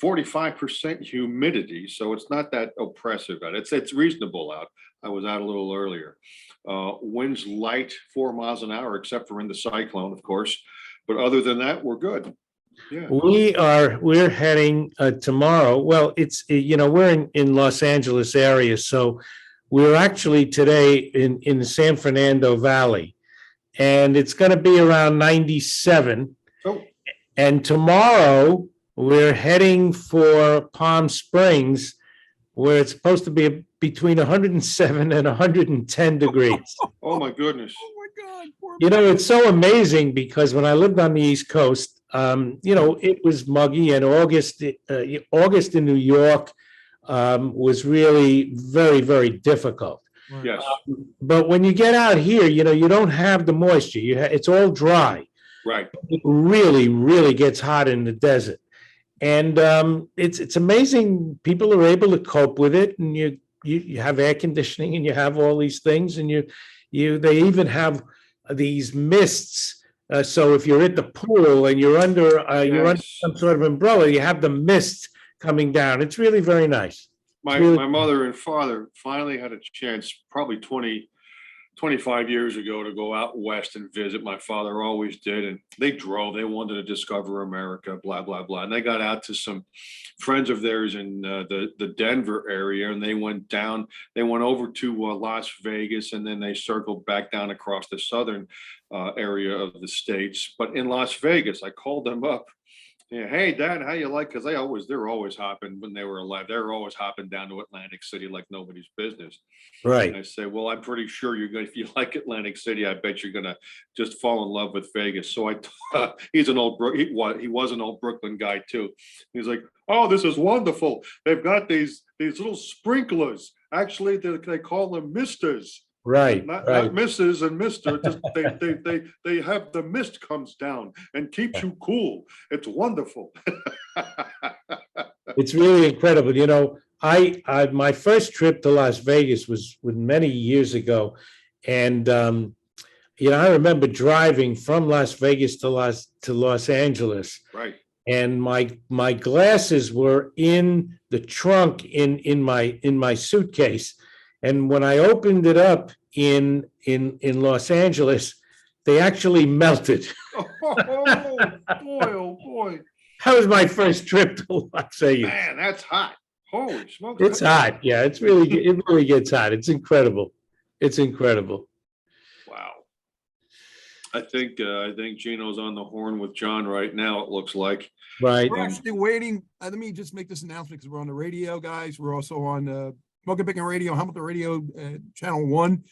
45% humidity, so it's not that oppressive out. It's reasonable out. I was out a little earlier. Winds light 4 miles an hour, except for in the cyclone, of course. But other than that, we're good. Yeah. We're heading tomorrow. Well, it's, we're in Los Angeles area, so we're actually today in the San Fernando Valley, and it's going to be around 97. Oh, And tomorrow we're heading for Palm Springs, where it's supposed to be between 107 and 110 degrees. oh my goodness. Oh my God. Poor It's so amazing because when I lived on the East Coast, it was muggy, and August in New York was really very, very difficult. man. Yes. But when you get out here, you don't have the moisture. It's all dry. Right. It really, really gets hot in the desert. And it's amazing. People are able to cope with it, and you have air conditioning, and you have all these things, and they even have these mists. So if you're at the pool and you're under Yes. some sort of umbrella, you have the mist coming down. It's really very nice. My really- my mother and father finally had a chance, probably 25 years ago, to go out west and visit. My father always did, and they drove. They wanted to discover America, blah blah blah. And they got out to some friends of theirs in the Denver area, and they went down. They went over to Las Vegas, and then they circled back down across the southern area of the states. But in Las Vegas, I called them up. Yeah, hey Dad, how you like? Because they're always hopping when they were alive. They were always hopping down to Atlantic City like nobody's business. And I Right. say, well, I'm pretty sure you're going. If you like Atlantic City, I bet you're gonna just fall in love with Vegas. So he's an old he was an old Brooklyn guy too. He's like, oh, this is wonderful. They've got these little sprinklers. Actually, they call them misters. Right. Not Right. Mrs. and Mister. Just they have the mist comes down and keeps you cool. It's wonderful. It's really incredible. I my first trip to Las Vegas was many years ago, and I remember driving from Las Vegas to Los Angeles, Right. and my glasses were in the trunk in my suitcase, and when I opened it up in Los Angeles, they actually melted. Oh boy. That was my first trip to Las Vegas. Man, that's hot. Holy smokes. It's hot. Yeah, it really gets hot. It's incredible. It's incredible. Wow. I think Gino's on the horn with John right now, it looks like. Right. We're actually waiting. Let me just make this announcement because we're on the radio, guys. We're also on Smoking Bacon Radio, Hamilton Radio, Channel 1.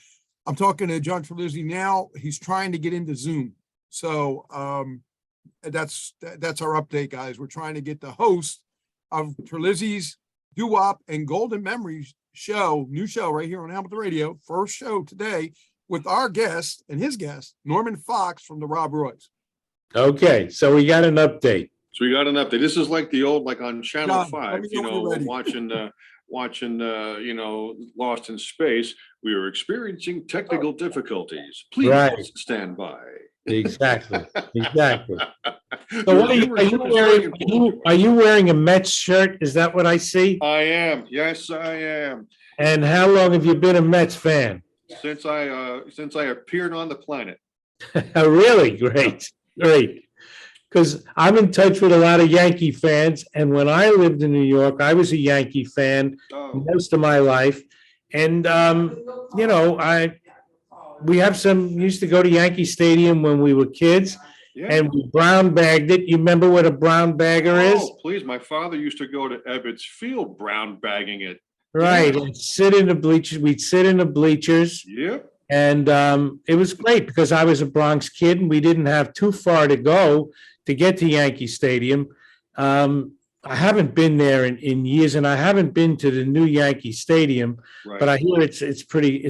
I'm talking to John Terlizzi now. He's trying to get into Zoom. So that's our update, guys. We're trying to get the host of Terlizzi'S Doowop and Golden Memories show, new show right here on Hamilton Radio, first show today with our guest and his guest, Norman Fox from the Rob Roys. Okay, so we got an update. So we got an update. This is like the old, like on Channel John, 5, let me know when you're ready. watching Lost in Space. We are experiencing technical difficulties. Please Right. stand by. Exactly. Exactly. So what are you wearing a Mets shirt? Is that what I see? I am. Yes, I am. And how long have you been a Mets fan? Since I appeared on the planet. Really? Great. Great. Because I'm in touch with a lot of Yankee fans, and when I lived in New York, I was a Yankee fan Oh, most of my life. And we used to go to Yankee Stadium when we were kids, yeah. and we brown bagged it. You remember what a brown bagger is? Oh, please. My father used to go to Ebbets Field brown bagging it. Right. And sit in the bleachers. We'd sit in the bleachers, Yep. and it was great because I was a Bronx kid, and we didn't have too far to go to get to Yankee Stadium. I haven't been there in years, and I haven't been to the new Yankee Stadium, Right. but I hear it's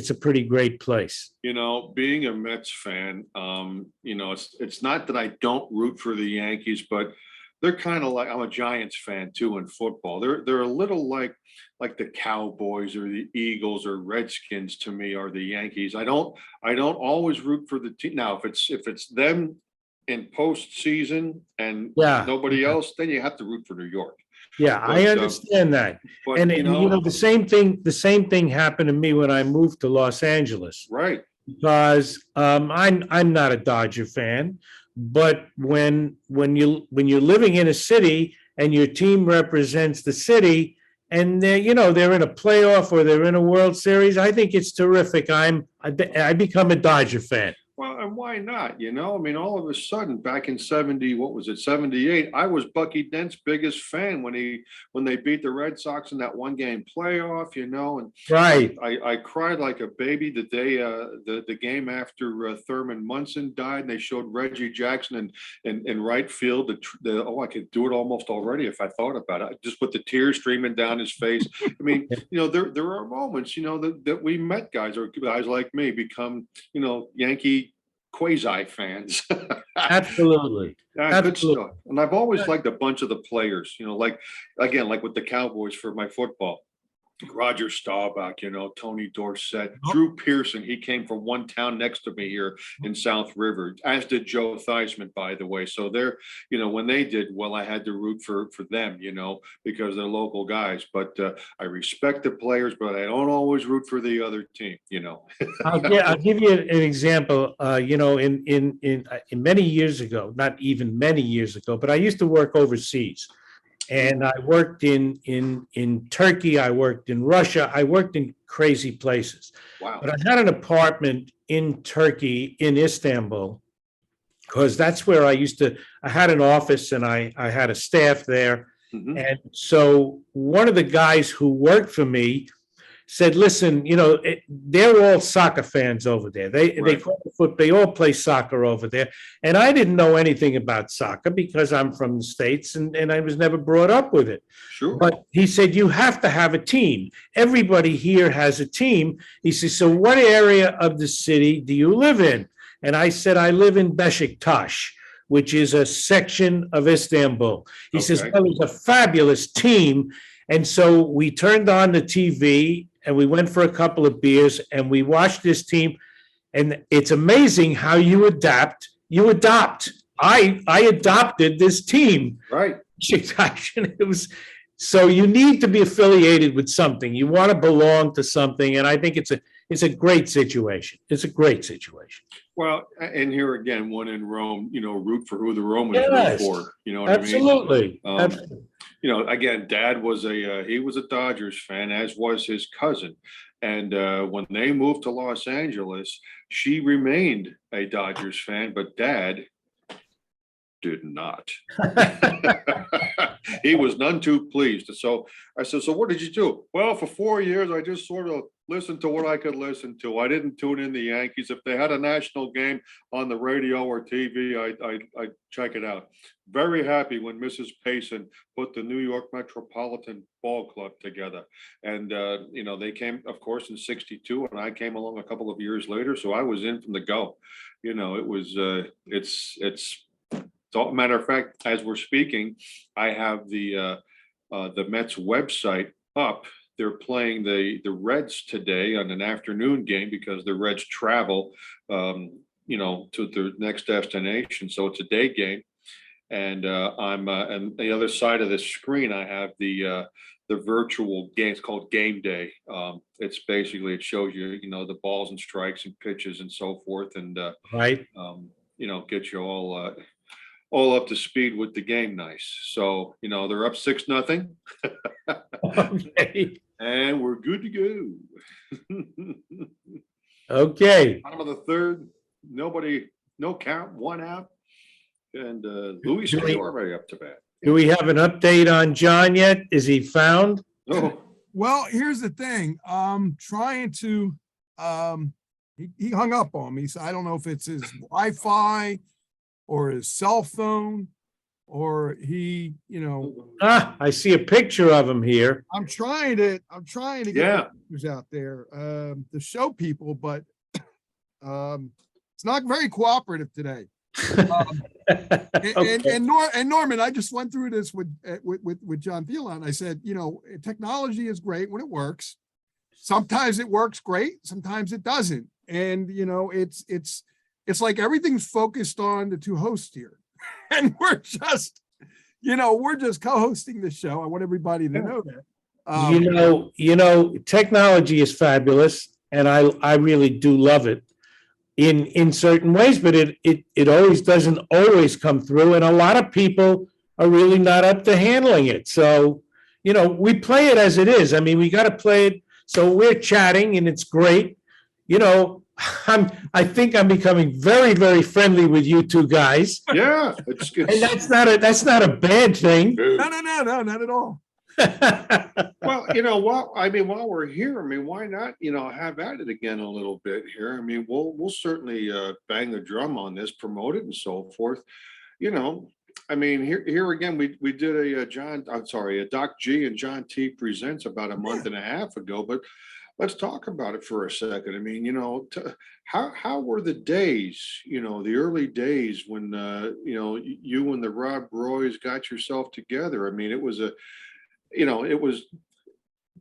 a pretty great place. Being a Mets fan, it's not that I don't root for the Yankees, but they're kind of like, I'm a Giants fan too in football. They're a little like the Cowboys or the Eagles or Redskins to me, are the Yankees. I don't always root for the team. Now, if it's them in postseason and Yeah. nobody else, then you have to root for New York. Yeah, I But, understand that. But, And you know, the same thing happened to me when I moved to Los Angeles. right. Because I'm not a Dodger fan, but when you're living in a city and your team represents the city and they're in a playoff or they're in a World Series, I think it's terrific. I become a Dodger fan. Well, and why not? I mean, all of a sudden, back in 78, I was Bucky Dent's biggest fan when they beat the Red Sox in that one game playoff, and Right. I cried like a baby the day the game after Thurman Munson died, and they showed Reggie Jackson in right field. I could do it almost already if I thought about it. Just with the tears streaming down his face. I mean, there are moments, that we met guys or guys like me become, Yankee quasi fans. Absolutely. Yeah, good stuff. And I've always liked a bunch of the players, like with the Cowboys for my football. Roger Staubach, Tony Dorsett, Drew Pearson. He came from one town next to me here in South River, as did Joe Theismann, by the way. So they're, when they did well, I had to root for them, because they're local guys. But I respect the players, but I don't always root for the other team, I'll give you an example. In many years ago, not even many years ago, but I used to work overseas. And I worked in Turkey, I worked in Russia, I worked in crazy places. Wow. But I had an apartment in Turkey, in Istanbul, because that's where I had an office and I had a staff there. Mhm. And so one of the guys who worked for me said, listen, they're all soccer fans over there. They all play soccer over there. And I didn't know anything about soccer because I'm from the States and I was never brought up with it. Sure. But he said, you have to have a team. Everybody here has a team. He says, so what area of the city do you live in? And I said, I live in Beşiktaş, which is a section of Istanbul. He says, well, it's a fabulous team. And so we turned on the TV and we went for a couple of beers and we watched this team. And it's amazing how you adapt. You adopt. I adopted this team. Right. It was, so you need to be affiliated with something. You want to belong to something. And I think it's a great situation. It's a great situation. Well, and here again, one in Rome, root for who the Romans Yes. root for. You know what Absolutely. I mean? Absolutely. Again, Dad was he was a Dodgers fan, as was his cousin. And when they moved to Los Angeles, she remained a Dodgers fan, but Dad did not. He was none too pleased. So I said, so what did you do? Well, for 4 years, I just sort of listened to what I could listen to. I didn't tune in the Yankees. If they had a national game on the radio or TV, I'd check it out. Very happy when Mrs. Payson put the New York Metropolitan Ball Club together. And, they came, of course, in 62, and I came along a couple of years later. So I was in from the go. It was, so, matter of fact, as we're speaking, I have the Mets website up. They're playing the Reds today on an afternoon game because the Reds travel, to their next destination. So it's a day game, and I'm and the other side of the screen I have the virtual game. It's called Game Day. It's basically, it shows you the balls and strikes and pitches and so forth, and Right. get you all up to speed with the game. Nice. So, they're up 6-0 Okay. and we're good to go. Okay. Bottom of the third, no count, one out. And Louis is already up to bat. Do we have an update on John yet? Is he found? Oh, Well, here's the thing. Trying to, he hung up on me. So I don't know if it's his Wi-Fi or his cell phone, or he, I see a picture of him here. I'm trying to get yeah. pictures out there to show people, but it's not very cooperative today. And Norman, I just went through this with John Thielon. I said, technology is great when it works. Sometimes it works great, sometimes it doesn't. And it's it's like everything's focused on the two hosts here. And we're just, we're just co-hosting the show. I want everybody to know that. Technology is fabulous, and I really do love it in certain ways, but it always doesn't always come through, and a lot of people are really not up to handling it. So, we play it as it is. I mean, we got to play it. So we're chatting, and it's great. I think I'm becoming very, very friendly with you two guys. Yeah, it's good. And that's not a bad thing. No, not at all. Well, while we're here, why not, have at it again a little bit here? We'll certainly bang the drum on this, promote it and so forth. Here again, we did a Doc G and John T presents about a month and a half ago, but let's talk about it for a second. How were the days, the early days when, you and the Rob Roys got yourself together? It was it was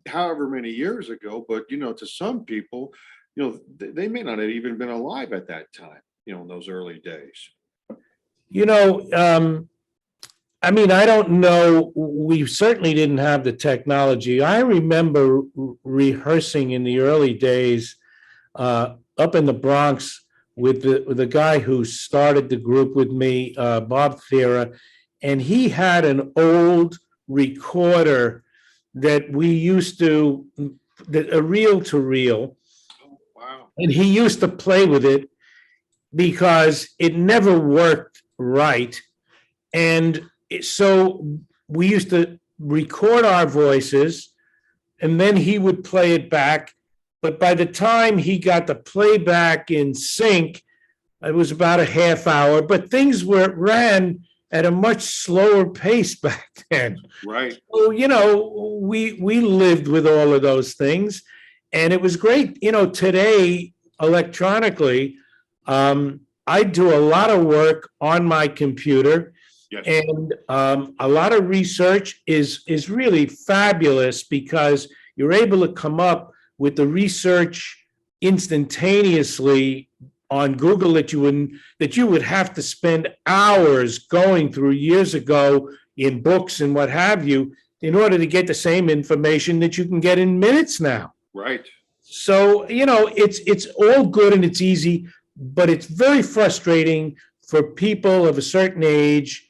however many years ago, but, to some people, they may not have even been alive at that time, in those early days. I don't know. We certainly didn't have the technology. I remember rehearsing in the early days up in the Bronx with the guy who started the group with me, Bob Thera, and he had an old recorder that we used to, a reel to reel. Oh, wow. And he used to play with it because it never worked right. And so we used to record our voices, and then he would play it back. But by the time he got the playback in sync, it was about a half hour, but things ran at a much slower pace back then. Right. So, we lived with all of those things, and it was great. Today, electronically, I do a lot of work on my computer. Yes. And a lot of research is really fabulous because you're able to come up with the research instantaneously on Google that you would have to spend hours going through years ago in books and what have you in order to get the same information that you can get in minutes now. Right. So, it's all good and it's easy, but it's very frustrating for people of a certain age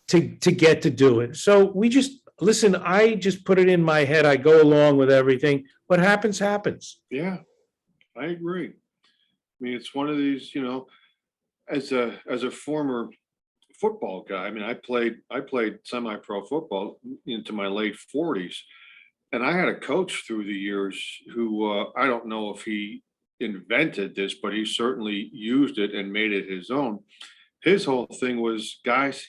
to get to do it. So I just put it in my head. I go along with everything. What happens, happens. Yeah, I agree. It's one of these, as a former football guy, I played semi-pro football into my late 40s. And I had a coach through the years who, I don't know if he invented this, but he certainly used it and made it his own. His whole thing was, guys,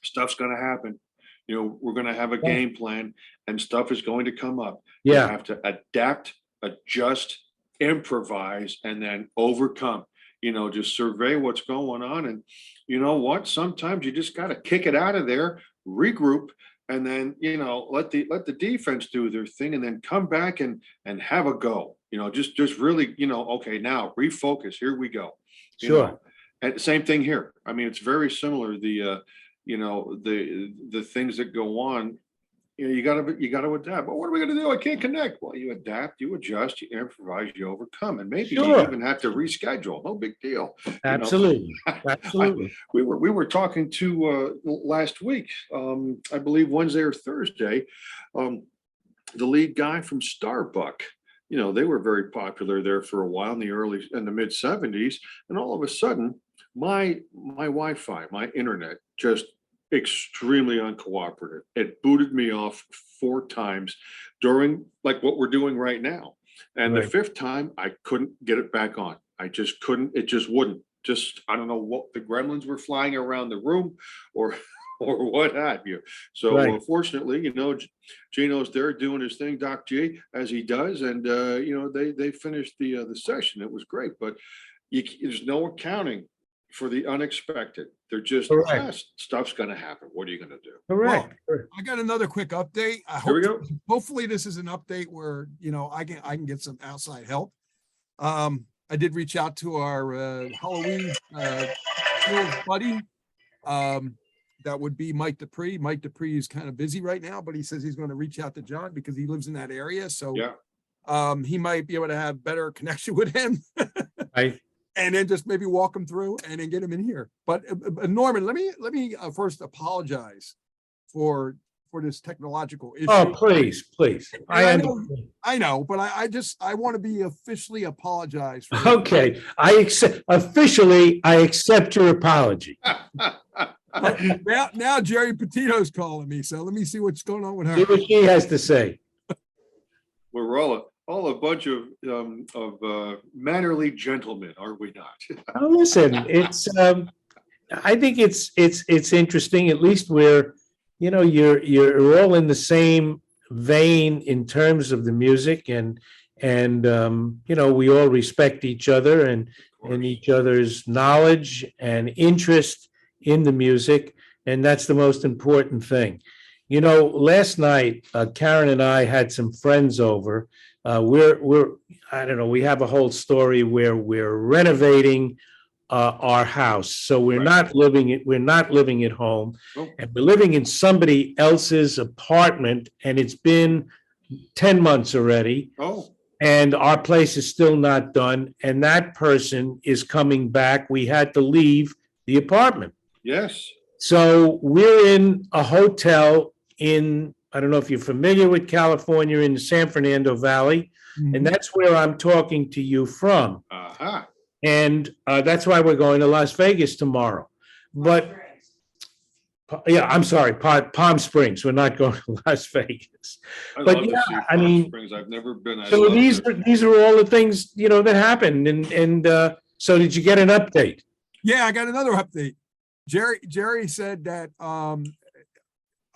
stuff's going to happen. We're going to have a game plan and stuff is going to come up. Yeah. You have to adapt, adjust, improvise, and then overcome. Just survey what's going on. And you know what? Sometimes you just got to kick it out of there, regroup, and then, let the defense do their thing and then come back and have a go. Just really, okay, now refocus. Here we go. Sure. And same thing here. It's very similar. The things that go on, you got to adapt. But what are we going to do? I can't connect. Well, you adapt, you adjust, you improvise, you overcome, and maybe you even have to reschedule. No big deal. Absolutely. Absolutely. We were talking to last week, I believe Wednesday or Thursday, the lead guy from Starbuck. They were very popular there for a while in the mid 70s, and all of a sudden, my Wi-Fi, my internet, just extremely uncooperative. It booted me off 4 times during like what we're doing right now. And Right. the 5th time, I couldn't get it back on. I just couldn't. It just wouldn't. I don't know what the gremlins were flying around the room or what have you. So Right. Fortunately, Gino's there doing his thing, Doc G, as he does. And, they finished the session. It was great, but there's no accounting for the unexpected. They're just, Correct. stuff's going to happen. What are you going to do? Correct. I got another quick update. Here we go. Hopefully this is an update where, I can get some outside help. I I did reach out to our Halloween Hills buddy. That would be Mike Dupree. Mike Dupree is kind of busy right now, but he says he's going to reach out to John because he lives in that area. So Yeah. he might be able to have better connection with him. Right. And then just maybe walk him through and then get him in here. But Norman, let me first apologize for this technological issue. Oh, please. I know, but I want to be officially apologized for this. Okay, I accept your apology. Now Jerry Petito's calling me, so let me see what's going on with See her. what she has to say. We're all a bunch of mannerly gentlemen, are we not? Oh, listen, it's I think it's interesting. At least we're, you're all in the same vein in terms of the music, and we all respect each other and each other's knowledge and interest in the music, and that's the most important thing. Last night, Karen and I had some friends over. I don't know, we have a whole story where we're renovating our house. So we're not living at home, and we're living in somebody else's apartment, and it's been 10 months already. And our place is still not done, and that person is coming back. We had to leave the apartment. Yes. So we're in a hotel I don't know if you're familiar with California, in the San Fernando Valley, and that's where I'm talking to you from. Uh-huh. And that's why we're going to Las Vegas tomorrow. But yeah, I'm sorry, Palm Springs. We're not going to Las Vegas. But love yeah, to see I Palm mean, Springs. I've never been. so these are all the things that happened. And so did you get an update? Yeah, I got another update. Jerry said that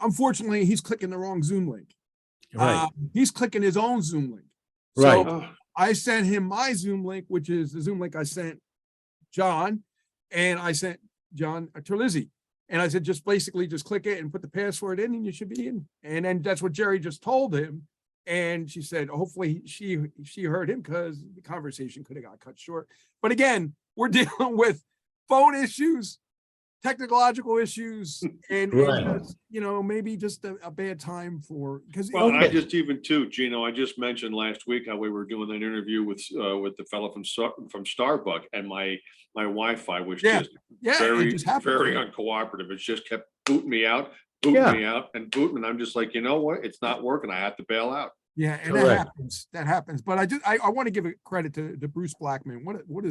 unfortunately he's clicking the wrong Zoom link. Right. He's clicking his own Zoom link. Right. So I sent him my Zoom link, which is the Zoom link I sent John, and I sent John Terlizzi. And I said, just click it and put the password in and you should be in. And then that's what Jerry just told him. And she said, hopefully she heard him, because the conversation could have got cut short. But again, we're dealing with phone issues, technological issues, and maybe just a bad time because I just Gino, I just mentioned last week how we were doing an interview with the fellow from Starbucks, and my Wi-Fi was just very uncooperative. It just kept booting me out, and booting. And I'm just like, you know what? It's not working. I have to bail out. Yeah, and that happens. But I want to give credit to Bruce Blackman. What a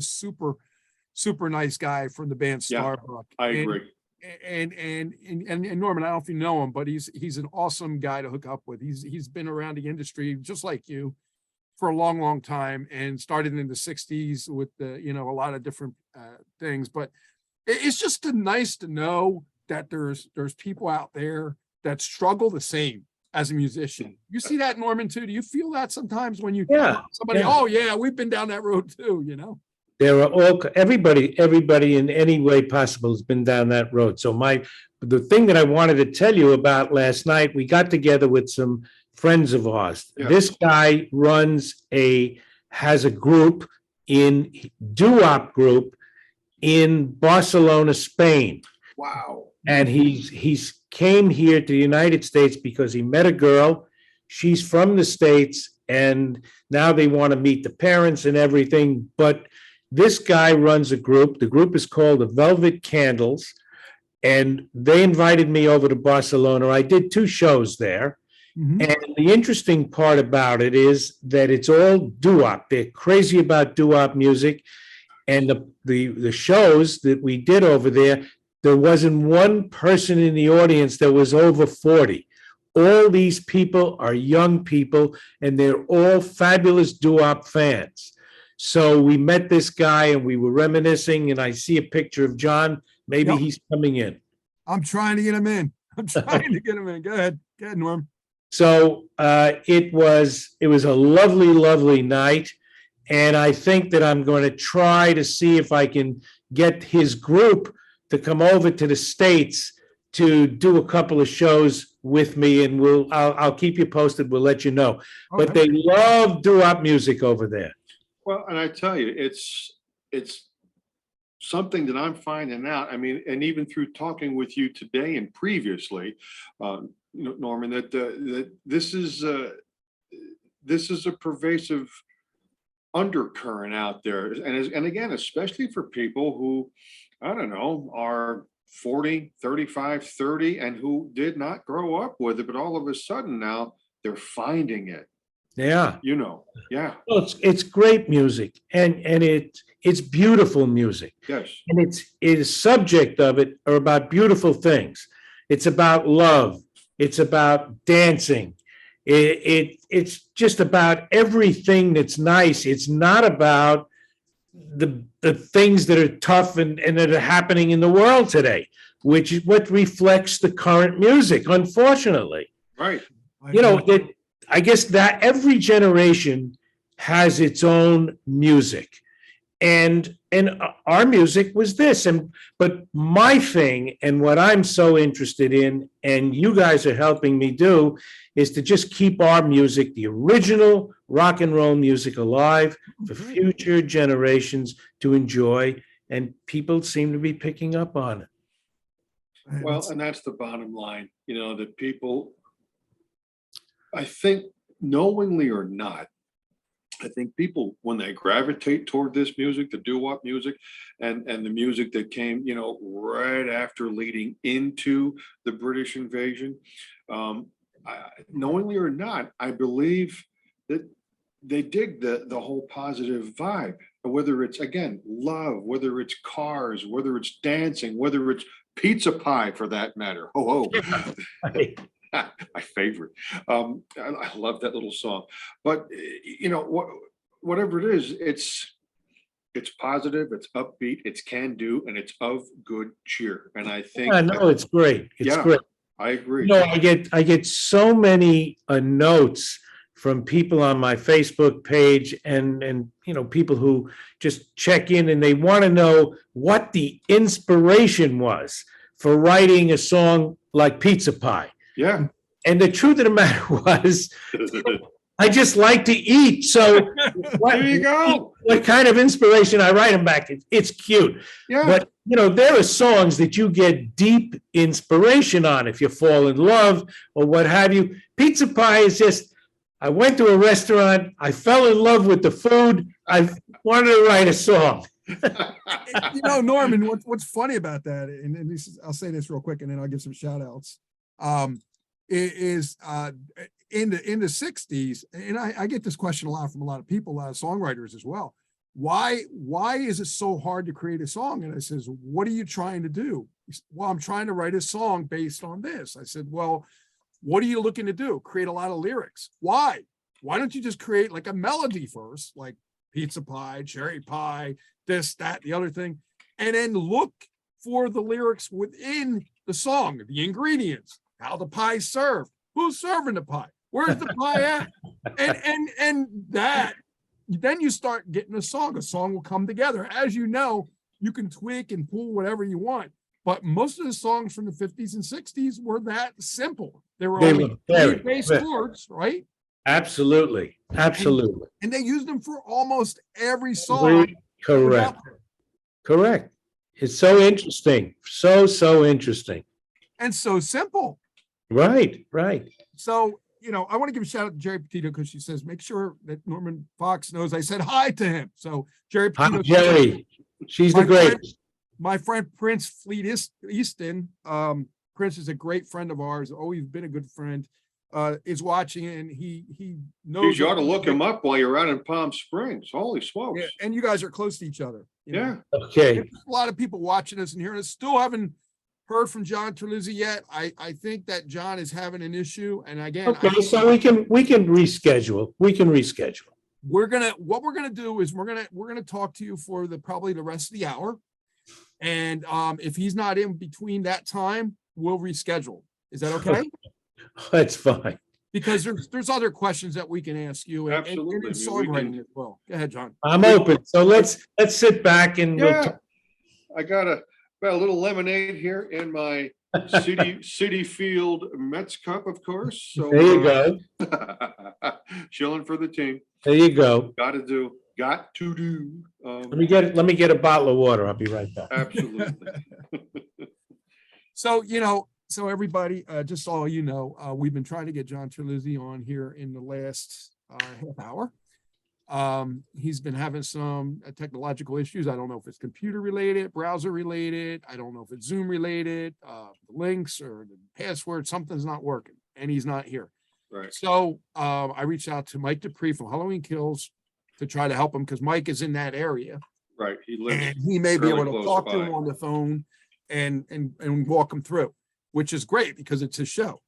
super nice guy from the band Starbuck. I agree. And Norman, I don't know if you know him, but he's an awesome guy to hook up with. He's been around the industry just like you for a long time, and started in the 60s with a lot of different things. But it's just nice to know that there's people out there that struggle the same as a musician. You see that, Norman, too? Do you feel that sometimes when you somebody, we've been down that road too, There are everybody in any way possible has been down that road. So the thing that I wanted to tell you about last night, we got together with some friends of ours. Yeah. This guy has a group Doo-wop group in Barcelona, Spain. Wow. And he's came here to the United States because he met a girl. She's from the States, and now they want to meet the parents and everything. But this guy runs a group. The group is called the Velvet Candles, and they invited me over to Barcelona. I did 2 shows there. Mm-hmm. And the interesting part about it is that it's all doo-wop. They're crazy about doo-wop music. And the shows that we did over there wasn't one person in the audience that was over 40. All these people are young people, and they're all fabulous doo-wop fans. So we met this guy and we were reminiscing, and I see a picture of John. Maybe he's coming in. I'm trying to get him in. Go ahead, Norm. So it was a lovely, lovely night. And I think that I'm going to try to see if I can get his group to come over to the States to do a couple of shows with me, and I'll keep you posted. We'll let you know. Okay. But they love doo-wop music over there. Well, and I tell you, it's something that I'm finding out. I mean, and even through talking with you today and previously, Norman, that this is a pervasive undercurrent out there, and again, especially for people who, I don't know, are 40, 35, 30, and who did not grow up with it, but all of a sudden now they're finding it. Yeah. Yeah. Well, it's great music, and it's beautiful music, Yes. and it is subject of it are about beautiful things. It's about love. It's about dancing. It's just about everything that's nice. It's not about the things that are tough and that are happening in the world today, which is what reflects the current music, unfortunately. Right. That I guess that every generation has its own music. And our music was this. But my thing, and what I'm so interested in, and you guys are helping me do, is to just keep our music, the original rock and roll music, alive for future generations to enjoy. And people seem to be picking up on it. Well, and that's the bottom line, that people, I think, knowingly or not, I think people, when they gravitate toward this music, the doo-wop music, and the music that came, right after leading into the British invasion, knowingly or not, I believe that they dig the whole positive vibe, whether it's, again, love, whether it's cars, whether it's dancing, whether it's pizza pie, for that matter. Oh, my favorite. I love that little song. But whatever it is, it's positive, it's upbeat, it's can do, and it's of good cheer. And I think I know it's great. It's great. I agree. I get so many notes from people on my Facebook page, and people who just check in and they want to know what the inspiration was for writing a song like Pizza Pie. Yeah. And the truth of the matter was, I just like to eat. So there you go. What kind of inspiration I write them back? It's cute. Yeah. But there are songs that you get deep inspiration on if you fall in love or what have you. Pizza Pie is just, I went to a restaurant, I fell in love with the food, I wanted to write a song. Norman, what's funny about that, and this is, I'll say this real quick and then I'll give some shout outs. Is in the 60s, and I get this question a lot from a lot of people, a lot of songwriters as well. Why is it so hard to create a song? And I says, what are you trying to do? He said, well, I'm trying to write a song based on this. I said, well, what are you looking to do? Create a lot of lyrics. Why don't you just create like a melody first, like pizza pie, cherry pie, this, that, the other thing, and then look for the lyrics within the song, the ingredients, how the pie's served, who's serving the pie, where's the pie at, and that, then you start getting a song. A song will come together. As you know, you can tweak and pull whatever you want, but most of the songs from the 50s and 60s were that simple. They were only three bass chords, right? Absolutely. And they used them for almost every song. Correct. It's so interesting. So interesting. And so simple. Right. So, I want to give a shout out to Jerry Petito because she says, make sure that Norman Fox knows I said hi to him. So Jerry Petito. Hi, Jerry. She's the greatest. My friend Prince Fleet Easton, Prince is a great friend of ours, always been a good friend, is watching, and he knows. You ought to look him up while you're out in Palm Springs. Holy smokes. Yeah, and you guys are close to each other. Yeah. Okay. There's a lot of people watching us and hearing us. Still haven't heard from John Terlizzi yet. I think that John is having an issue. And again, okay, so we can reschedule. What we're gonna do is we're gonna talk to you for probably the rest of the hour. And if he's not in between that time, we'll reschedule. Is that okay? That's fine. Because there's other questions that we can ask you. Absolutely. And songwriting as well. Go ahead, John. I'm open. So let's sit back and we'll talk. I got a little lemonade here in my City Field Mets cup, of course. So there you go. Chilling for the team. There you go. Got to do. got to do. Let me get a bottle of water. I'll be right back. Absolutely. So, so everybody, just so you know, we've been trying to get John Terlizzi on here in the last half hour. He's been having some technological issues. I don't know if it's computer related, browser related. I don't know if it's Zoom related, the links or the password, something's not working and he's not here. Right. So I reached out to Mike Dupree from Halloween Kills to try to help him because Mike is in that area. Right. He lives. And he may be fairly able to close talk to by. him on the phone and walk him through, which is great because it's his show.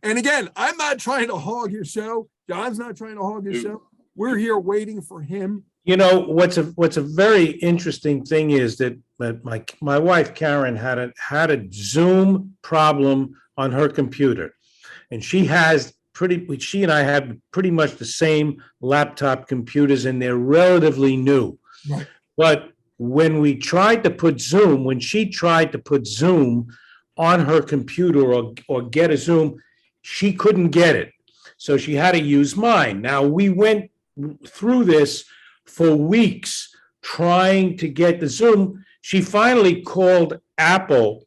And again, I'm not trying to hog your show. John's not trying to hog your Dude. show. We're here waiting for him. You know, what's a very interesting thing is that my wife Karen had a Zoom problem on her computer, and she and I have pretty much the same laptop computers, and they're relatively new. Right. But when she tried to put Zoom on her computer or get a Zoom, she couldn't get it. So she had to use mine. Now, we went through this for weeks trying to get the Zoom. She finally called Apple,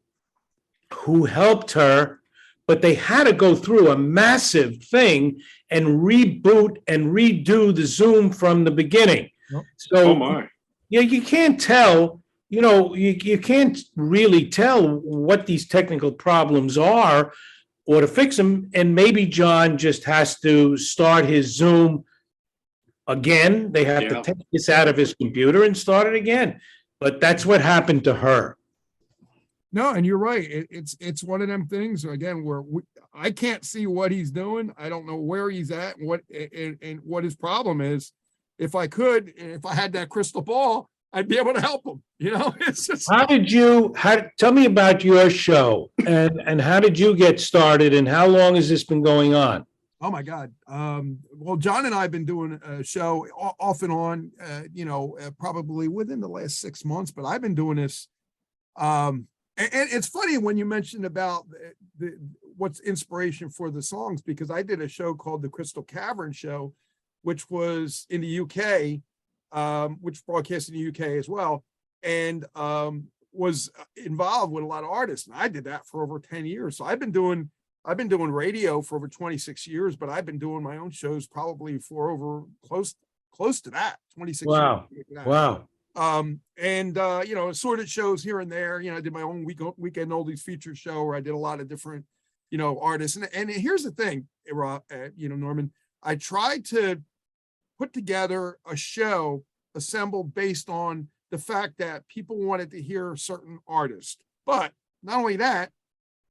who helped her, but they had to go through a massive thing and reboot and redo the Zoom from the beginning. Yep. So, Oh my. yeah, you can't tell, you can't really tell what these technical problems are or to fix them. And maybe John just has to start his Zoom again. They have to take this out of his computer and start it again. But that's what happened to her. No, and you're right. It's one of them things again where I can't see what he's doing. I don't know where he's at and what his problem is. If I could, if I had that crystal ball, I'd be able to help him. It's just. Tell me about your show and how did you get started and how long has this been going on? Oh my God. Well, John and I have been doing a show off and on, probably within the last 6 months, but I've been doing this. And it's funny when you mentioned about what's inspiration for the songs, because I did a show called the Crystal Cavern Show, which was in the UK, which broadcast in the UK as well, and was involved with a lot of artists. And I did that for over 10 years. So I've been doing radio for over 26 years, but I've been doing my own shows probably for over close to that, 26 Wow. years. Wow. Assorted shows here and there. I did my own weekend oldies feature show where I did a lot of different, artists. And here's the thing, Norman, I tried to put together a show assembled based on the fact that people wanted to hear certain artists, but not only that,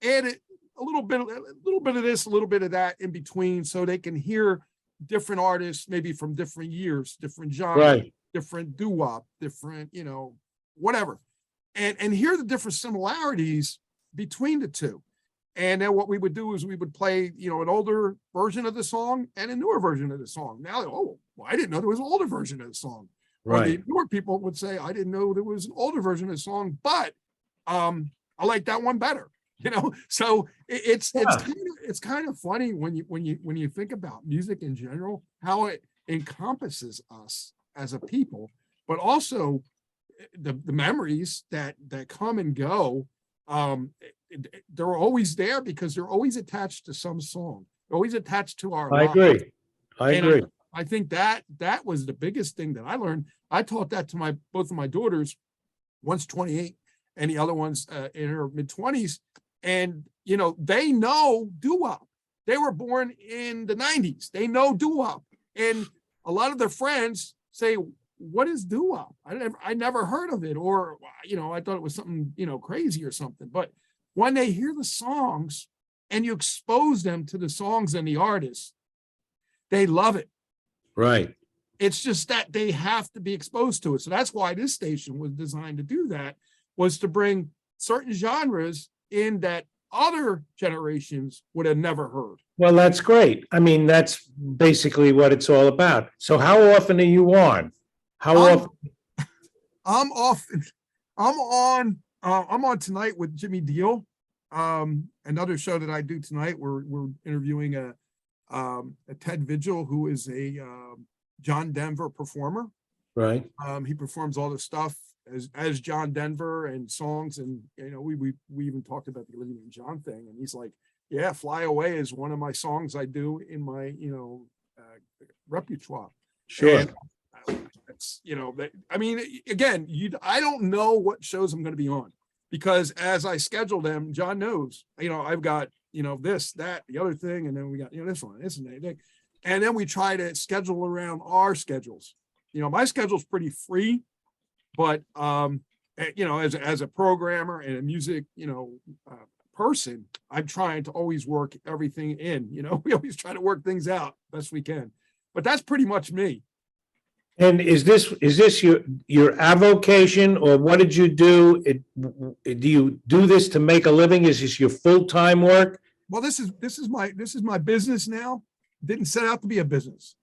added a little bit of this, a little bit of that in between, so they can hear different artists, maybe from different years, different genres, Right. different doo-wop, different, whatever, and hear the different similarities between the two. And then what we would do is we would play, an older version of the song and a newer version of the song. Now, I didn't know there was an older version of the song. Or the Right. newer people would say, I didn't know there was an older version of the song, but I like that one better. So it's kind of funny when you think about music in general, how it encompasses us as a people, but also the memories that come and go. They're always there because they're always attached to some song, they're always attached to our I lives. agree. I think that was the biggest thing that I learned. I taught that to both of my daughters, one's 28 and the other one's in her mid-20s. And, they know doo-wop. They were born in the 90s. They know doo-wop. And a lot of their friends say, what is doo-wop? I never heard of it. Or, I thought it was something, crazy or something. But when they hear the songs and you expose them to the songs and the artists, they love it. Right. It's just that they have to be exposed to it. So that's why this station was designed to do that, was to bring certain genres in that other generations would have never heard. Well, that's great. I mean, that's basically what it's all about. So how often are you on? How often? I'm on tonight with Jimmy Deal. Another show that I do tonight, we're interviewing a Ted Vigil, who is a John Denver performer. Right. He performs all the stuff as John Denver and songs. And, you know, we even talked about the Olivia and John thing. And he's like, yeah, Fly Away is one of my songs I do in my, you know, repertoire. Sure. And it's, you know, I mean, again, I don't know what shows I'm going to be on, because as I schedule them, John knows, you know, I've got, you know, this, that, the other thing, and then we got, you know, this one, this and that. And then we try to schedule around our schedules. You know, my schedule's pretty free, but you know, as a programmer and a music, you know, person, I'm trying to always work everything in. You know, we always try to work things out best we can. But that's pretty much me. And is this your avocation, or what did you do? Do you do this to make a living? Is this your full-time work? Well, this is my business now. Didn't set out to be a business.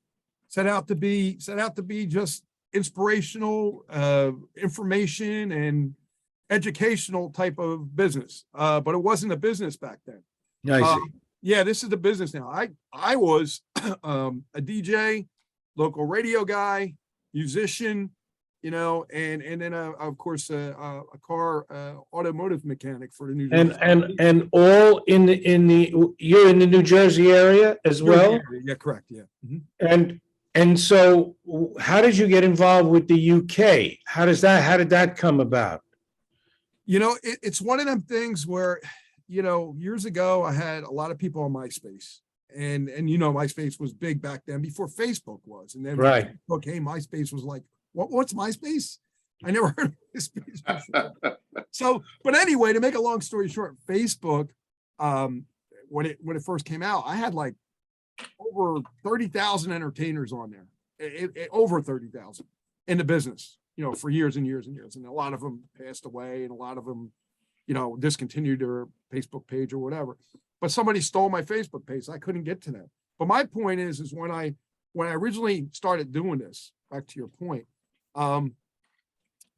Set out to be just inspirational, information and educational type of business. But it wasn't a business back then. I see. Yeah, this is the business now. I was a DJ, local radio guy, musician, you know, and then of course a car automotive mechanic for the New Jersey. And all in the you're in the New Jersey area as well? Yeah, correct. Yeah. Mm-hmm. And so how did you get involved with the UK? How did that come about? You know, it's one of them things where, you know, years ago I had a lot of people on MySpace. And you know, MySpace was big back then before Facebook was. And then right. Facebook came, MySpace was like, what's MySpace? I never heard of MySpace before. So, but anyway, to make a long story short, Facebook, when it first came out, I had like over 30,000 entertainers on there, over 30,000 in the business, you know, for years and years and years. And a lot of them passed away, and a lot of them, you know, discontinued their Facebook page or whatever. But somebody stole my Facebook page. I couldn't get to them. But my point is when I originally started doing this, back to your point,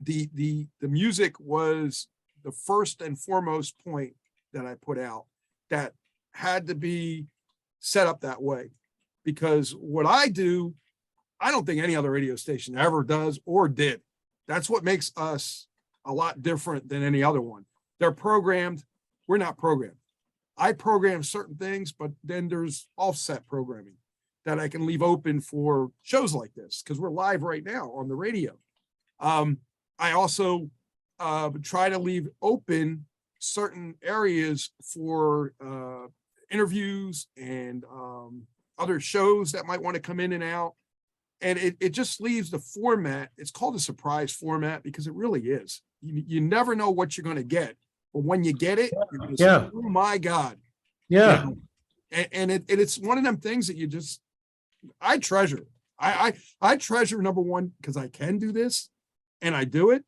the music was the first and foremost point that I put out that had to be set up that way. Because what I do, I don't think any other radio station ever does or did. That's what makes us a lot different than any other one. They're programmed. We're not programmed. I program certain things, but then there's offset programming that I can leave open for shows like this, because we're live right now on the radio. I also try to leave open certain areas for interviews and other shows that might want to come in and out. And it just leaves the format. It's called a surprise format because it really is. You never know what you're going to get. But when you get it, you're going to say, oh my God. Yeah. You know? And it's one of them things that I treasure. I treasure, number one, because I can do this and I do it.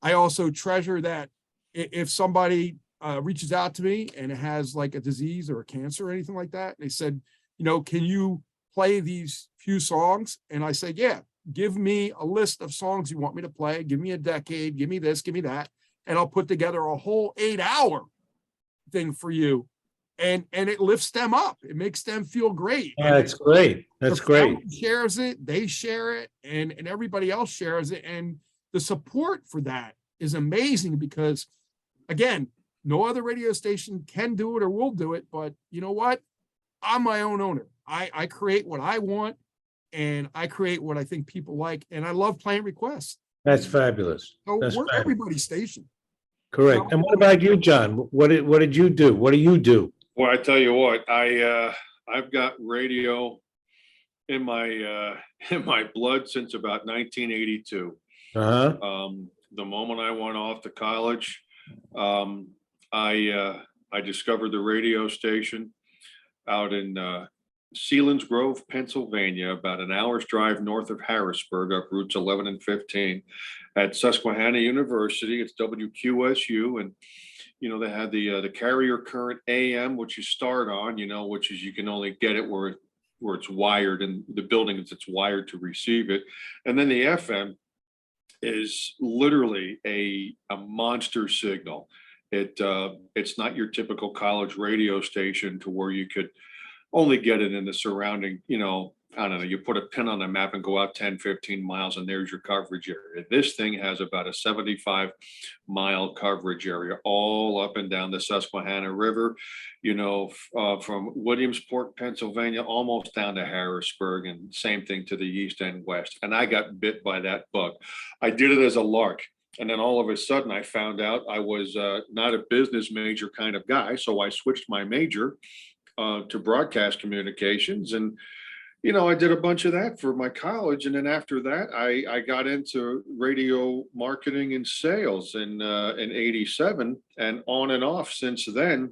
I also treasure that if somebody reaches out to me and it has like a disease or a cancer or anything like that, they said, you know, can you play these few songs? And I say, yeah, give me a list of songs you want me to play. Give me a decade. Give me this, give me that. And I'll put together a whole 8-hour thing for you. And it lifts them up. It makes them feel great. That's great. That's great. Shares it, they share it, and everybody else shares it. And the support for that is amazing because, again, no other radio station can do it or will do it. But you know what? I'm my own owner. I create what I want, and I create what I think people like. And I love playing requests. That's fabulous. So That's we're fabulous. everybody's station. Correct. And what about you, John? What did you do? What do you do? Well, I tell you what, I've got radio in my blood since about 1982. Uh-huh. The moment I went off to college, I discovered the radio station out in Sealands Grove, Pennsylvania, about an hour's drive north of Harrisburg, up routes 11 and 15, at Susquehanna University. It's WQSU, and you know, they had the carrier current AM, which you start on, you know, which is you can only get it where it's wired in the building, it's wired to receive it. And then the FM is literally a monster signal. It's not your typical college radio station to where you could only get it in the surrounding, you know, I don't know, you put a pin on the map and go out 10, 15 miles and there's your coverage area. This thing has about a 75-mile coverage area all up and down the Susquehanna River, from Williamsport, Pennsylvania, almost down to Harrisburg, and same thing to the east and west. And I got bit by that bug. I did it as a lark. And then all of a sudden I found out I was not a business major kind of guy. So I switched my major to broadcast communications. And I did a bunch of that for my college. And then after that, I got into radio marketing and sales in 87, and on and off since then,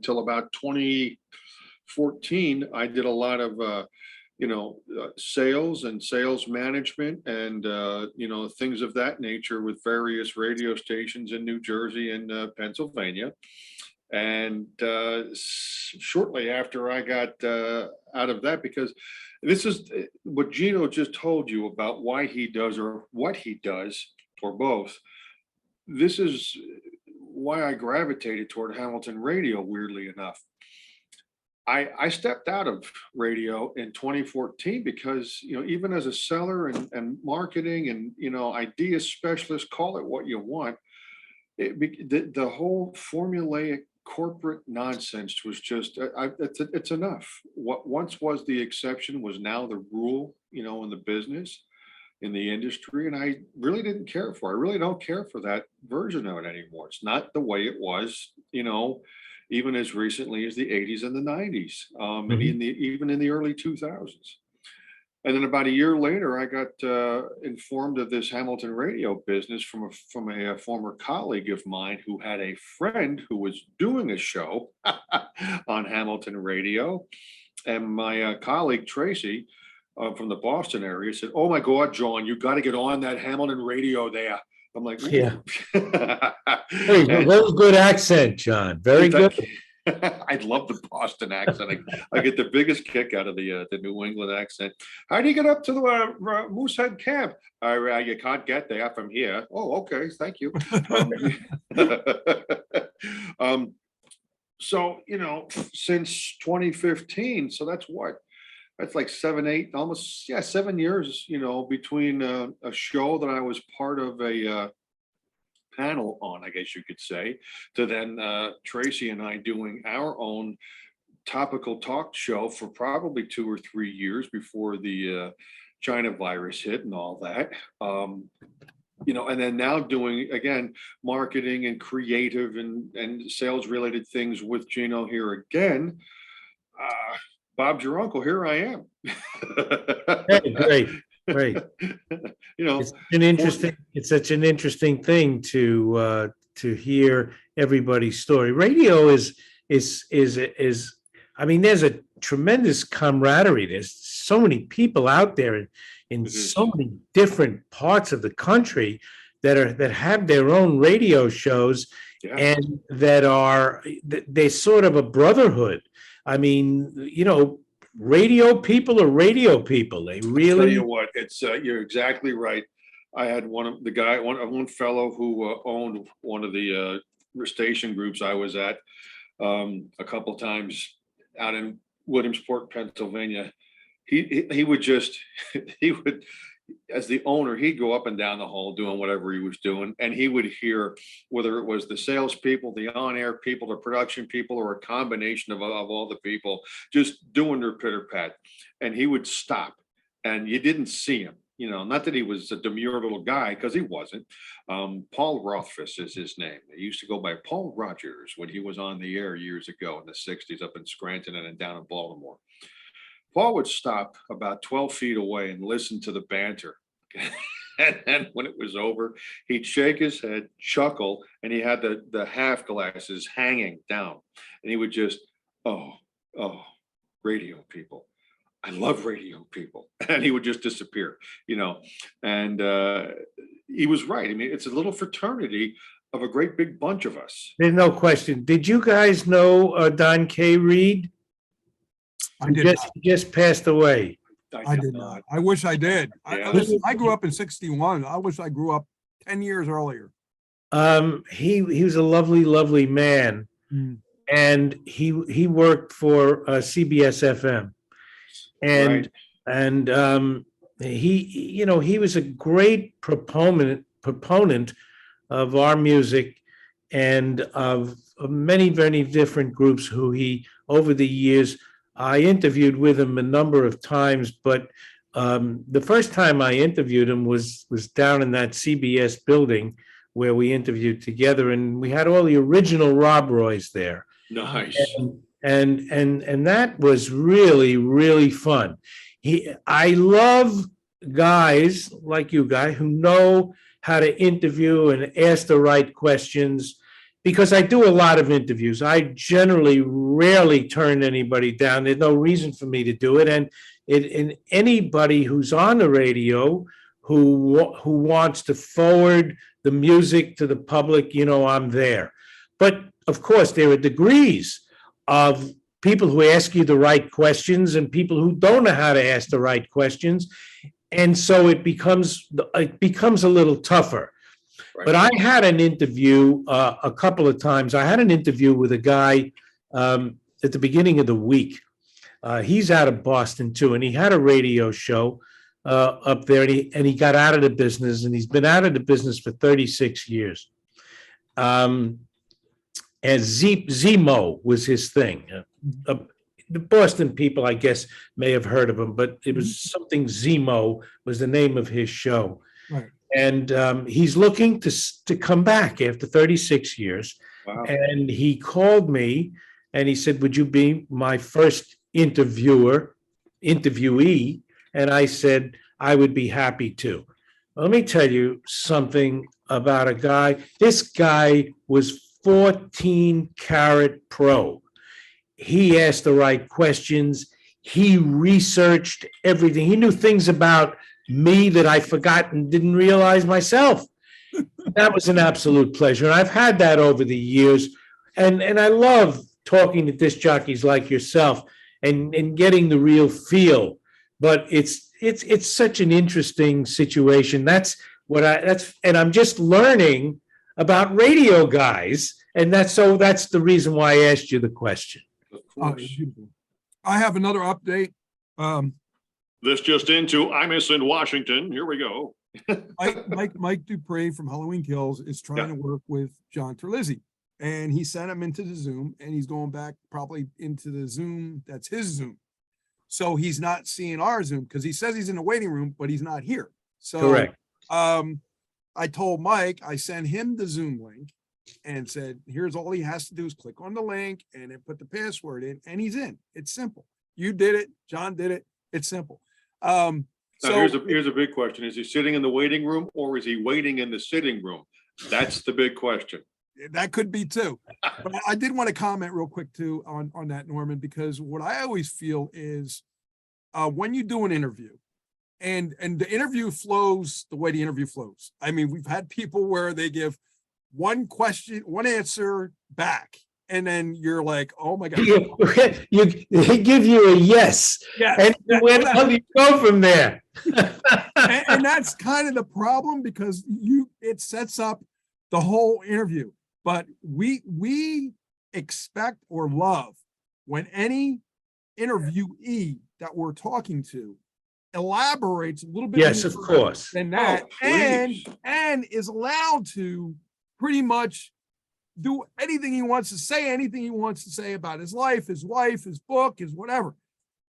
till about 2014, I did a lot of, sales and sales management and, things of that nature with various radio stations in New Jersey and Pennsylvania. And shortly after I got out of that, because this is what Gino just told you about why he does or what he does, or both. This is why I gravitated toward Hamilton Radio, weirdly enough. I stepped out of radio in 2014 because, even as a seller and marketing and, idea specialist, call it what you want, the whole formulaic corporate nonsense was just, it's enough. What once was the exception was now the rule, in the business, in the industry. And I really didn't care for it. I really don't care for that version of it anymore. It's not the way it was, even as recently as the 80s and the 90s, and even in the early 2000s. And then about a year later, I got informed of this Hamilton radio business from a former colleague of mine who had a friend who was doing a show on Hamilton radio. And my colleague, Tracy, from the Boston area, said, "Oh my God, John, you got to get on that Hamilton radio there." I'm like, yeah. Very good accent, John. Very good. I love the Boston accent. I get the biggest kick out of the New England accent. How do you get up to the Moosehead camp? You can't get there from here. Oh, okay. Thank you. So, since 2015, so that's like 7 years, between a show that I was part of a panel on, I guess you could say, to then Tracy and I doing our own topical talk show for probably 2 or 3 years before the China virus hit and all that. And then now doing, again, marketing and creative and sales related things with Gino here again. Bob's your uncle. Here I am. Hey, great. It's such an interesting thing to hear everybody's story. Radio is I mean, there's a tremendous camaraderie. There's so many people out there in so many different parts of the country that have their own radio shows, and they're sort of a brotherhood. I mean, radio people are radio people. They really. Tell you what, it's you're exactly right. I had one fellow who owned one of the station groups I was at a couple times out in Williamsport, Pennsylvania. He would as the owner, he'd go up and down the hall doing whatever he was doing, and he would hear whether it was the salespeople, the on-air people, the production people, or a combination of all the people just doing their pitter-pat. And he would stop, and you didn't see him. Not that he was a demure little guy, because he wasn't. Paul Rothfuss is his name. He used to go by Paul Rogers when he was on the air years ago in the 60s up in Scranton and down in Baltimore. Paul would stop about 12 feet away and listen to the banter. And then when it was over, he'd shake his head, chuckle, and he had the half glasses hanging down. And he would just, oh, radio people. I love radio people. And he would just disappear, and he was right. I mean, it's a little fraternity of a great big bunch of us. There's no question. Did you guys know Don K. Reed? I did. He just passed away. I did not. I wish I did. Yeah. I grew up in 61. I wish I grew up 10 years earlier. He was a lovely, lovely man. And he worked for CBS FM. And he was a great proponent of our music and of many, many different groups who he, over the years, I interviewed with him a number of times, but the first time I interviewed him was down in that CBS building where we interviewed together, and we had all the original Rob Roys there. Nice. And that was really, really fun. I love guys like you guys who know how to interview and ask the right questions, because I do a lot of interviews. I generally rarely turn anybody down. There's no reason for me to do it. And anybody who's on the radio who wants to forward the music to the public, I'm there. But of course, there are degrees of people who ask you the right questions and people who don't know how to ask the right questions. And so it becomes a little tougher. Right. But I had an interview a couple of times. I had an interview with a guy at the beginning of the week. He's out of Boston too, and he had a radio show up there, and he got out of the business, and he's been out of the business for 36 years. And Zemo was his thing. The Boston people, I guess, may have heard of him, but it was something Zemo was the name of his show. Right. And he's looking to come back after 36 years. Wow. And he called me and he said, would you be my first interviewee? And I said, I would be happy to. Let me tell you something about a guy. This guy was 14 karat pro. He asked the right questions. He researched everything. He knew things about me that I forgot and didn't realize myself. That was an absolute pleasure. And I've had that over the years. And I love talking to disc jockeys like yourself and getting the real feel. But it's such an interesting situation. And I'm just learning about radio guys. And that's the reason why I asked you the question. I have another update. This just into Imus in Washington. Here we go. Mike Dupree from Halloween Kills is trying to work with John Terlizzi, and he sent him into the Zoom, and he's going back probably into the Zoom. That's his Zoom. So he's not seeing our Zoom because he says he's in the waiting room, but he's not here. So correct. I told Mike, I sent him the Zoom link and said, here's all he has to do is click on the link and then put the password in, and he's in. It's simple. You did it. John did it. It's simple. So here's a big question. Is he sitting in the waiting room or is he waiting in the sitting room? That's the big question. That could be too. But I did want to comment real quick too on that, Norman, because what I always feel is when you do an interview and the interview flows the way the interview flows. I mean, we've had people where they give one question, one answer back. And then you're like, oh my God. They give you a yes. Yes. And where do you go from there? and that's kind of the problem because it sets up the whole interview. But we expect or love when any interviewee that we're talking to elaborates a little bit yes, of course. than that, and is allowed to pretty much do anything he wants to say, anything he wants to say about his life, his wife, his book, his whatever.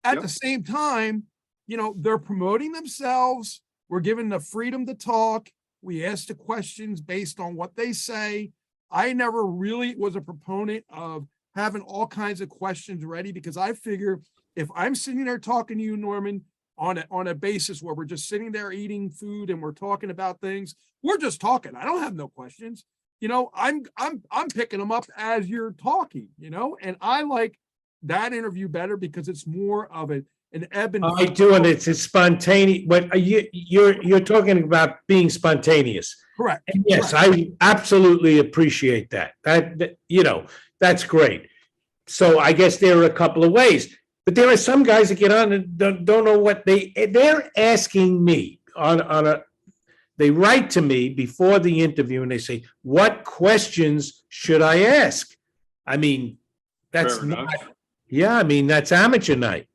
At the same time, they're promoting themselves. We're given the freedom to talk. We ask the questions based on what they say. I never really was a proponent of having all kinds of questions ready because I figure if I'm sitting there talking to you, Norman, on a basis where we're just sitting there eating food and we're talking about things, we're just talking. I don't have no questions. I'm picking them up as you're talking, and I like that interview better because it's more of an ebb and flow. I do, and it's spontaneous. But you're talking about being spontaneous. Correct. And yes, correct. I absolutely appreciate that. That's great. So I guess there are a couple of ways, but there are some guys that get on and don't know what they're asking me they write to me before the interview and they say, what questions should I ask? I mean, that's Fair enough. that's amateur night.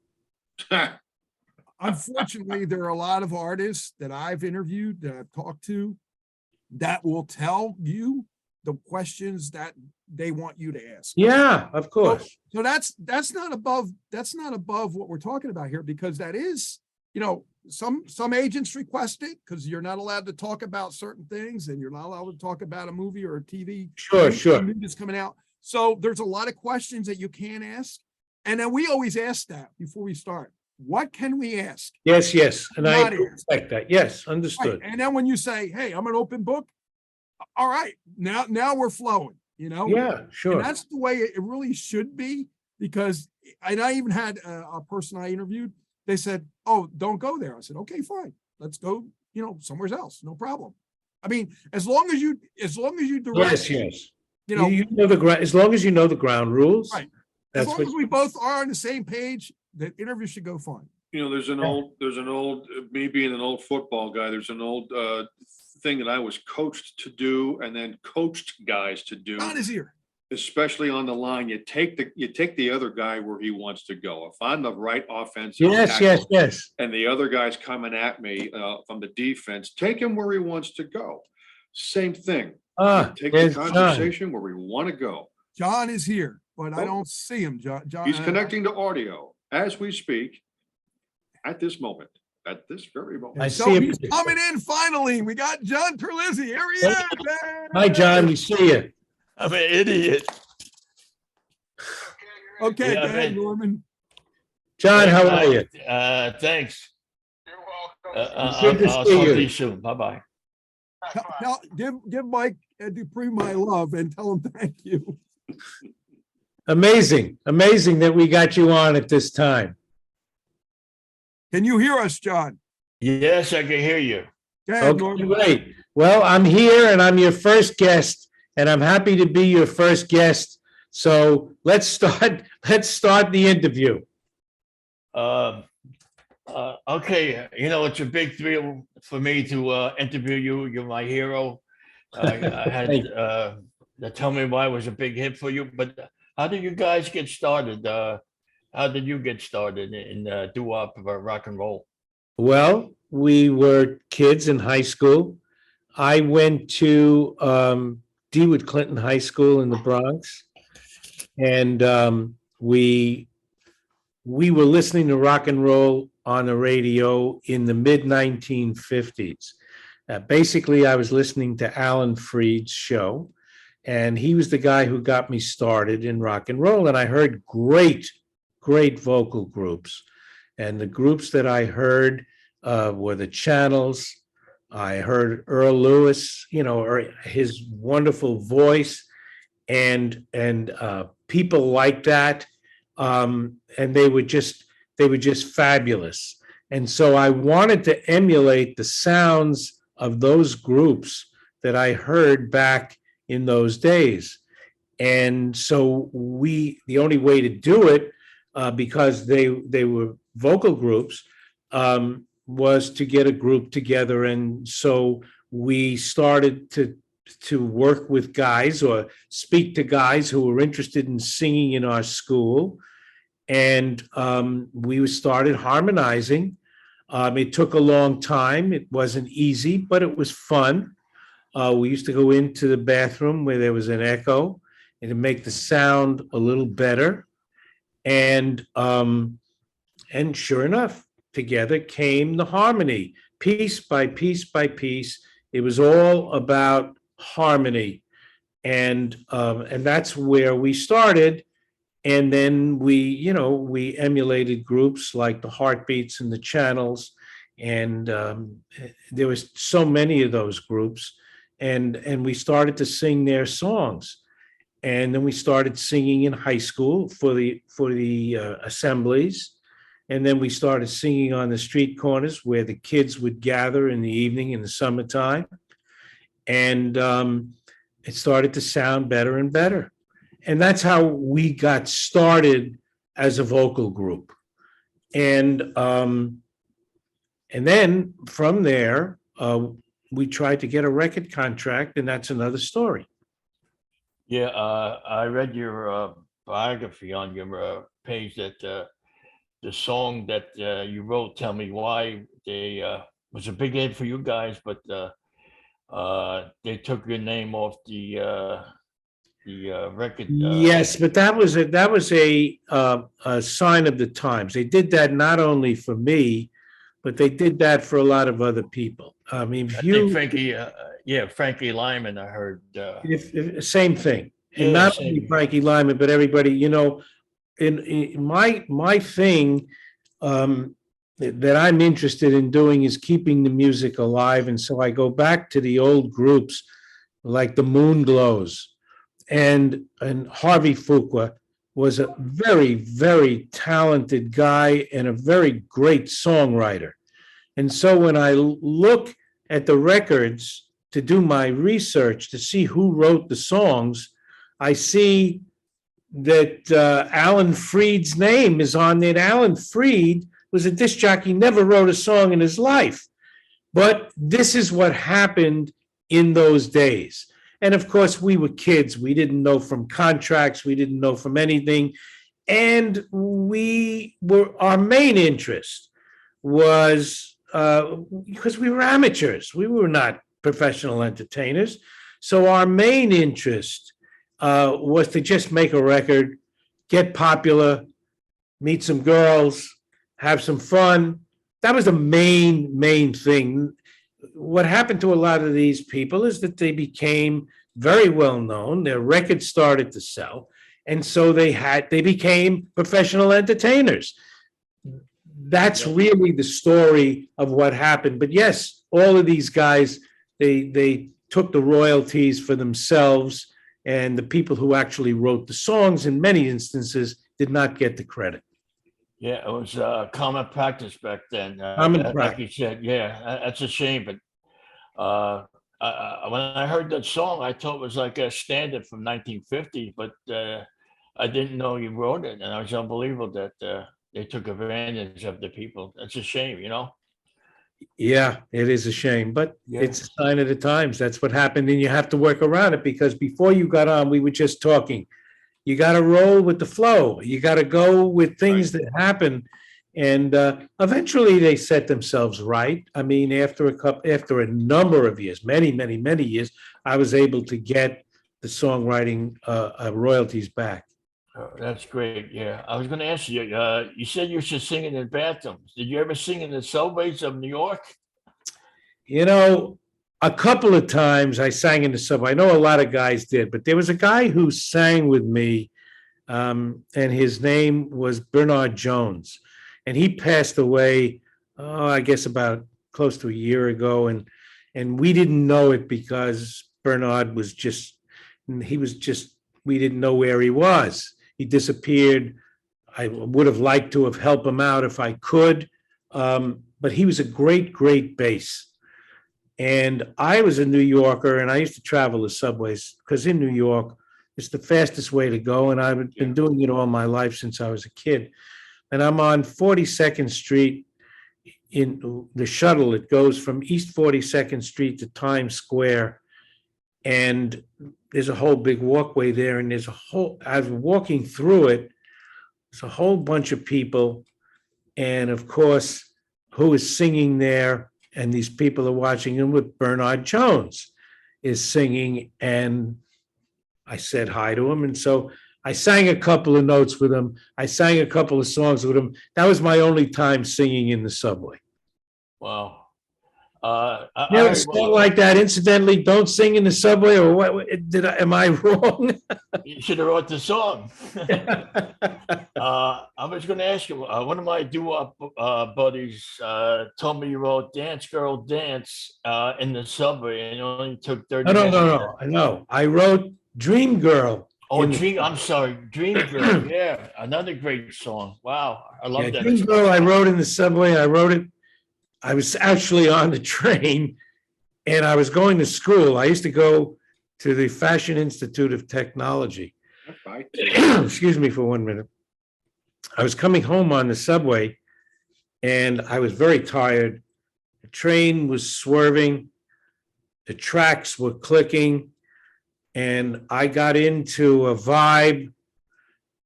Unfortunately, there are a lot of artists that I've interviewed, that I've talked to, that will tell you the questions that they want you to ask. Yeah, of course. So that's not above what we're talking about here, because that is, some agents request it because you're not allowed to talk about certain things, and you're not allowed to talk about a movie or a TV. Sure, sure. Movie that's coming out. So there's a lot of questions that you can ask. And then we always ask that before we start. What can we ask? Yes, yes. And I Not ask. respect that. Yes, Right. understood. And then when you say, hey, I'm an open book. All right, now we're flowing, Yeah, And sure. that's the way it really should be, because, and I even had a person I interviewed, they said, oh, don't go there. I said, okay, fine. Let's go, somewhere else. No problem. I mean, as long as you direct, Yes, yes. you know, You know the ground, as long as you know the ground rules. Right. That's as long what, as we both are on the same page, the interview should go fine. There's an old, me being an old football guy, there's an old thing that I was coached to do and then coached guys to do, John is here. especially on the line. You take the other guy where he wants to go. If I'm the right offensive yes, tackle yes, yes. and the other guy's coming at me from the defense, take him where he wants to go. Same thing. Take the There's John. conversation where we want to go. John is here, but I Oh. don't see him. John, He's connecting to audio as we speak at this moment, at this very moment. I So see him. he's coming in finally. We got John Terlizzi. Here he is. Hi, John. We see you. I'm an idiot. Okay, Yeah, go ahead, man. Norman. John, how are you? Thanks. You're welcome. It's good to I'll see talk you. to you soon. Bye-bye. Give Mike Dupree my love and tell him thank you. Amazing, amazing that we got you on at this time. Can you hear us, John? Yes, I can hear you. Go ahead, Okay, Norman. great. Well, I'm here and I'm your first guest, and I'm happy to be your first guest. So let's start the interview. Okay, it's a big thrill for me to interview you. You're my hero. I had Thank to tell me why it was a big hit for you. But how did you guys get started? How did you get started in doo-wop rock and roll? Well, we were kids in high school. I went to DeWitt Clinton High School in the Bronx, and we were listening to rock and roll on the radio in the mid 1950s. Basically, I was listening to Alan Freed's show, and he was the guy who got me started in rock and roll. And I heard great vocal groups. And the groups that I heard were the Channels. I heard Earl Lewis, or his wonderful voice, and people like that. And they were just fabulous. And so I wanted to emulate the sounds of those groups that I heard back in those days. And so the only way to do it, because they were vocal groups, was to get a group together. And so we started to work with guys or speak to guys who were interested in singing in our school. And we started harmonizing. It took a long time. It wasn't easy, but it was fun. We used to go into the bathroom where there was an echo and to make the sound a little better. And sure enough, together came the harmony, piece by piece by piece. It was all about harmony, and that's where we started. And then we emulated groups like the Heartbeats and the Channels, and there was so many of those groups, and we started to sing their songs. And then we started singing in high school for the assemblies. And then we started singing on the street corners where the kids would gather in the evening in the summertime. And it started to sound better and better. And that's how we got started as a vocal group. And then from there, we tried to get a record contract, and that's another story. Yeah, I read your biography on your page that the song that you wrote, Tell Me Why, they was a big hit for you guys, but they took your name off the record. Yes, but that was a sign of the times. They did that not only for me, but they did that for a lot of other people. I mean, I if think you, Frankie, Frankie Lyman, I heard. same thing. And Yeah, not only same. Frankie Lyman, but everybody, in my thing, that I'm interested in doing is keeping the music alive. And so I go back to the old groups like the Moon Glows and Harvey Fuqua was a very, very talented guy and a very great songwriter. And so when I look at the records to do my research to see who wrote the songs, I see that Alan Freed's name is on it. Alan Freed was a disc jockey, never wrote a song in his life. But this is what happened in those days. And of course, we were kids. We didn't know from contracts. We didn't know from anything. And our main interest was because we were amateurs. We were not professional entertainers. So our main interest was to just make a record, get popular, meet some girls, have some fun. That was the main thing. What happened to a lot of these people is that they became very well known. Their records started to sell. And so they became professional entertainers. That's really the story of what happened. But yes, all of these guys, they took the royalties for themselves, and the people who actually wrote the songs in many instances did not get the credit. Yeah, it was common practice back then. Common Like practice. you said, that's a shame. But when I heard that song, I thought it was like a standard from 1950, but I didn't know you wrote it, and it was unbelievable that they took advantage of the people. That's a shame, Yeah, it is a shame, but Yeah. it's a sign of the times. That's what happened, and you have to work around it because before you got on, we were just talking. You got to roll with the flow. You got to go with things that happen, and eventually they set themselves right. I mean, after a number of years, many years, I was able to get the songwriting royalties back. That's great. Yeah, I was going to ask you. You said you used to sing in bathrooms. Did you ever sing in the subways of New York? A couple of times I sang in the subway. I know a lot of guys did, but there was a guy who sang with me, and his name was Bernard Jones, and he passed away, I guess about close to a year ago, and we didn't know it because Bernard was we didn't know where he was. He disappeared. I would have liked to have helped him out if I could, but he was a great bass. And I was a New Yorker, and I used to travel the subways because in New York, it's the fastest way to go. And I've been doing it all my life since I was a kid. And I'm on 42nd Street in the shuttle. It goes from East 42nd Street to Times Square. And there's a whole big walkway there. And I was walking through it. There's a whole bunch of people. And of course, who is singing there? And these people are watching him with Bernard Jones is singing. And I said hi to him. And so I sang a couple of notes with him. I sang a couple of songs with him. That was my only time singing in the subway. Wow. A song like that, incidentally, don't sing in the subway, or what? Am I wrong? You should have wrote the song. I was going to ask you, one of my Doo-wop buddies told me you wrote Dance Girl Dance in the subway, and it only took 30 minutes. No. I wrote Dream Girl. I'm sorry, Dream Girl. Yeah, another great song. Wow, I love that. Dream Girl, I wrote in the subway. I was actually on the train, and I was going to school. I used to go to the Fashion Institute of Technology. Excuse me for 1 minute. I was coming home on the subway, and I was very tired. The train was swerving. The tracks were clicking, and I got into a vibe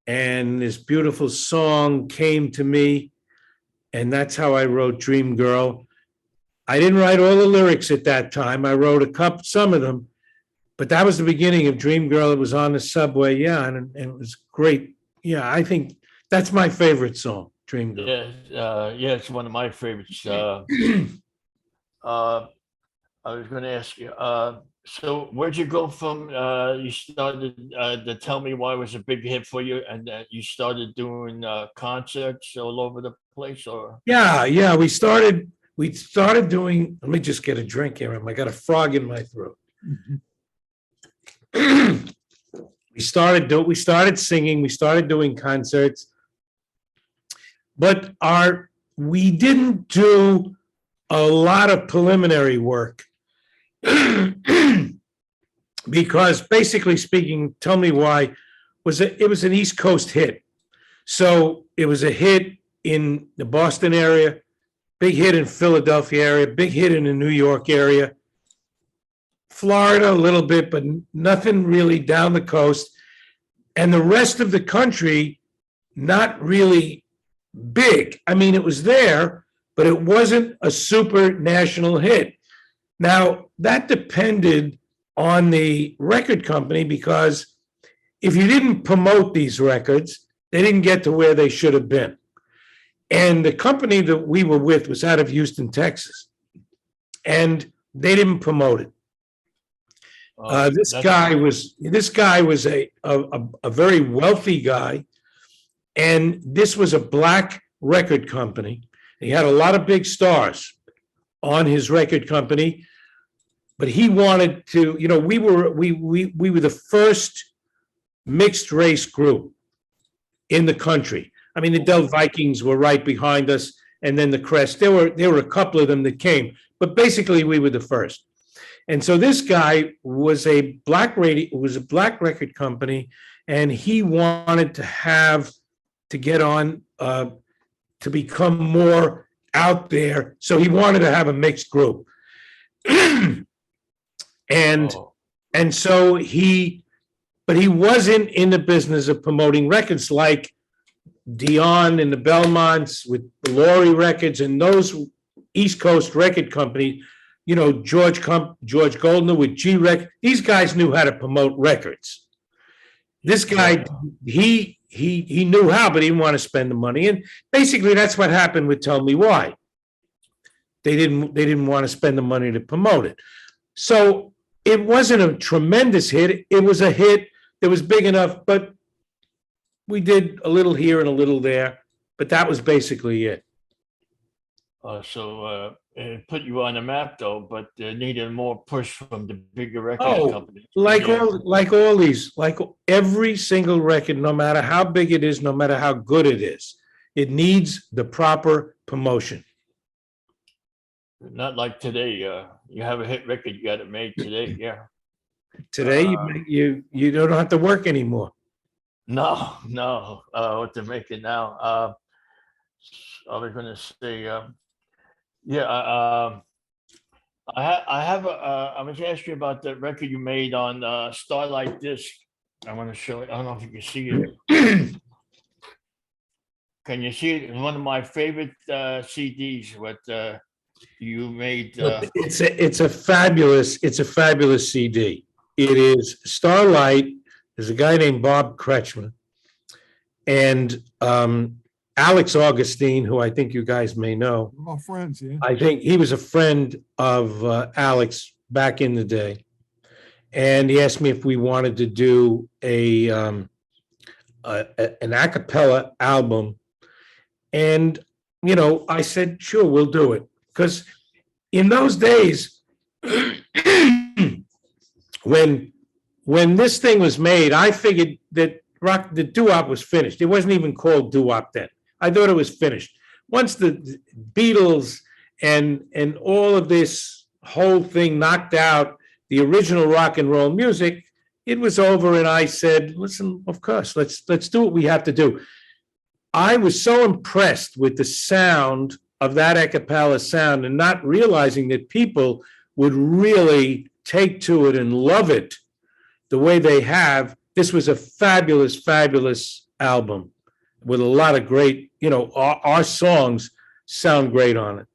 and this beautiful song came to me, and that's how I wrote Dream Girl. I didn't write all the lyrics at that time. I wrote some of them, but that was the beginning of Dream Girl. It was on the subway, yeah, and it was great. Yeah, I think that's my favorite song, Dream Girl. Yeah, it's one of my favorites. I was going to ask you, so where'd you go from, you started, the Tell Me Why was a big hit for you, and you started doing concerts all over the place, or? Yeah, we started doing, let me just get a drink here. I got a frog in my throat. We started singing, we started doing concerts, but we didn't do a lot of preliminary work. Because basically speaking, Tell Me Why it was an East Coast hit. So it was a hit in the Boston area, big hit in Philadelphia area, big hit in the New York area, Florida a little bit, but nothing really down the coast. And the rest of the country, not really big. I mean, it was there, but it wasn't a super national hit. Now, that depended on the record company, because if you didn't promote these records, they didn't get to where they should have been. And the company that we were with was out of Houston, Texas, and they didn't promote it. This guy was a very wealthy guy, and this was a black record company. He had a lot of big stars on his record company, but he wanted to, we were the first mixed race group in the country. I mean, the Del Vikings were right behind us, and then the Crest. There were a couple of them that came, but basically we were the first. And so this guy was a black record company, and he wanted to get on to become more out there. So he wanted to have a mixed group. And so but he wasn't in the business of promoting records like Dion and the Belmonts with the Laurie Records and those East Coast record companies. George Goldner with G-Rec. These guys knew how to promote records. This guy, he knew how, but he didn't want to spend the money. And basically, that's what happened with Tell Me Why. They didn't want to spend the money to promote it. So it wasn't a tremendous hit. It was a hit that was big enough, but we did a little here and a little there. But that was basically it. So it put you on the map, though, but needed more push from the bigger record companies. Like every single record, no matter how big it is, no matter how good it is, it needs the proper promotion. Not like today. You have a hit record, you got it made today. Yeah. Today, you don't have to work anymore. No. What to make it now? I was going to say. I was asking you about the record you made on Starlight Disc. I want to show it. I don't know if you can see it. Can you see it? It's one of my favorite CDs. What you made? It's a fabulous CD. It is Starlight. There's a guy named Bob Kretschmer, and Alex Augustine, who I think you guys may know. We're all friends, yeah. I think he was a friend of Alex back in the day. And he asked me if we wanted to do an Acapella album. And, I said, sure, we'll do it. Because in those days, when this thing was made, I figured that the Doo-wop was finished. It wasn't even called Doo-wop then. I thought it was finished. Once the Beatles and all of this whole thing knocked out the original rock and roll music, it was over. And I said, listen, of course, let's do what we have to do. I was so impressed with the sound of that a cappella sound, and not realizing that people would really take to it and love it the way they have. This was a fabulous album with a lot of great, our songs sound great on it.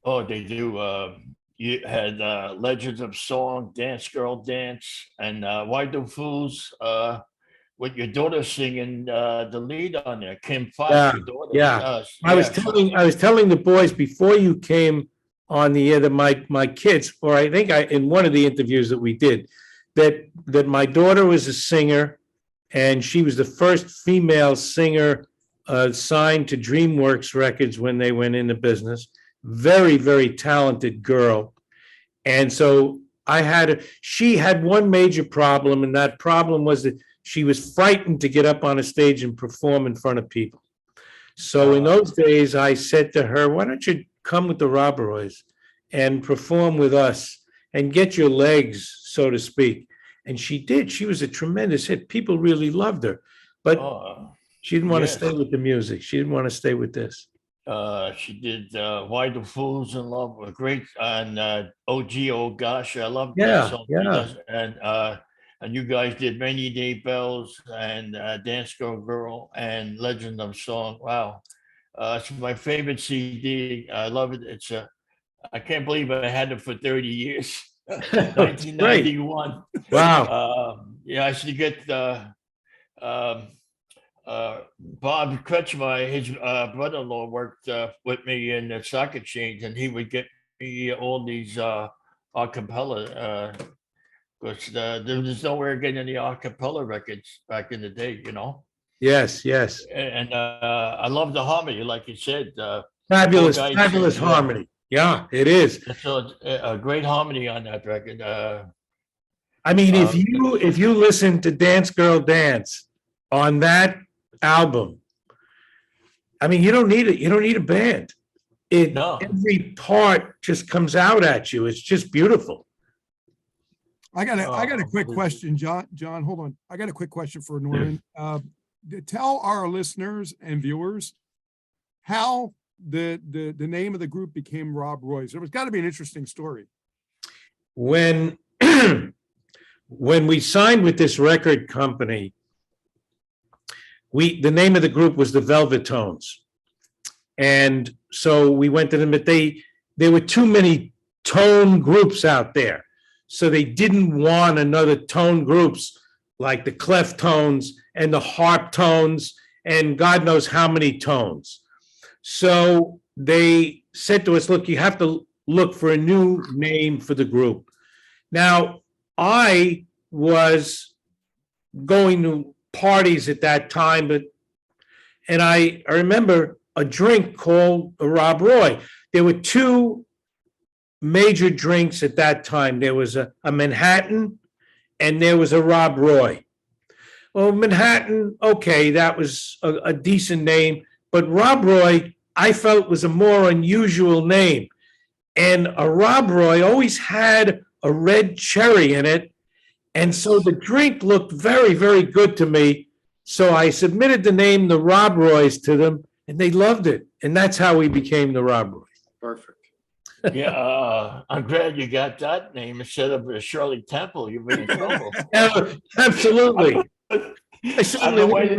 Oh, they do. You had Legends of Song, Dance Girl Dance, and Why Do Fools with your daughter singing the lead on there, Kim Fox, Yeah, your daughter. yeah. I was telling the boys before you came on the air that my kids, or I think in one of the interviews that we did, that my daughter was a singer, and she was the first female singer signed to DreamWorks Records when they went into business. Very, very talented girl. And so she had one major problem, and that problem was that she was frightened to get up on a stage and perform in front of people. So in those days, I said to her, why don't you come with the Rob Roys and perform with us and get your legs, so to speak. And she did. She was a tremendous hit. People really loved her, but she didn't want to stay with the music. She didn't want to stay with this. She did Why Do Fools in Love, a great, and Oh Gee, Oh Gosh, I love Yeah, that song. yeah. And you guys did Rainy Day Bells and Dance Girl and Legend of Song. Wow. It's my favorite CD. I love it. I can't believe I had it for 30 years. That's 1991. Wow. Yeah, I used to get Bob Kretschmer, his brother-in-law, worked with me in the stock exchange, and he would get me all these acapella because there was nowhere getting any acapella records back in the day, Yes, yes. And I love the harmony, like you said. Fabulous, guys, fabulous harmony. Yeah, it is. So a great harmony on that record. I mean, if you listen to Dance Girl Dance on that album, I mean, you don't need it. You don't need a band. Every part just comes out at you. It's just beautiful. I got a quick question, John. John, hold on. I got a quick question for Norman. Tell our listeners and viewers how the name of the group became Rob Roy's. There was got to be an interesting story. When we signed with this record company, the name of the group was the Velvet Tones. And so we went to them, but there were too many tone groups out there. So they didn't want another tone groups like the clef tones and the harp tones and God knows how many tones. So they said to us, look, you have to look for a new name for the group. Now, I was going to parties at that time, and I remember a drink called a Rob Roy. There were two major drinks at that time. There was a Manhattan and there was a Rob Roy. Well, Manhattan, okay, that was a decent name, but Rob Roy, I felt was a more unusual name. And a Rob Roy always had a red cherry in it. And so the drink looked very, very good to me. So I submitted the name, the Rob Roys, to them, and they loved it. And that's how we became the Rob Roys. Perfect. Yeah, I'm glad you got that name instead of Shirley Temple. You've been in trouble. Absolutely. I've been waiting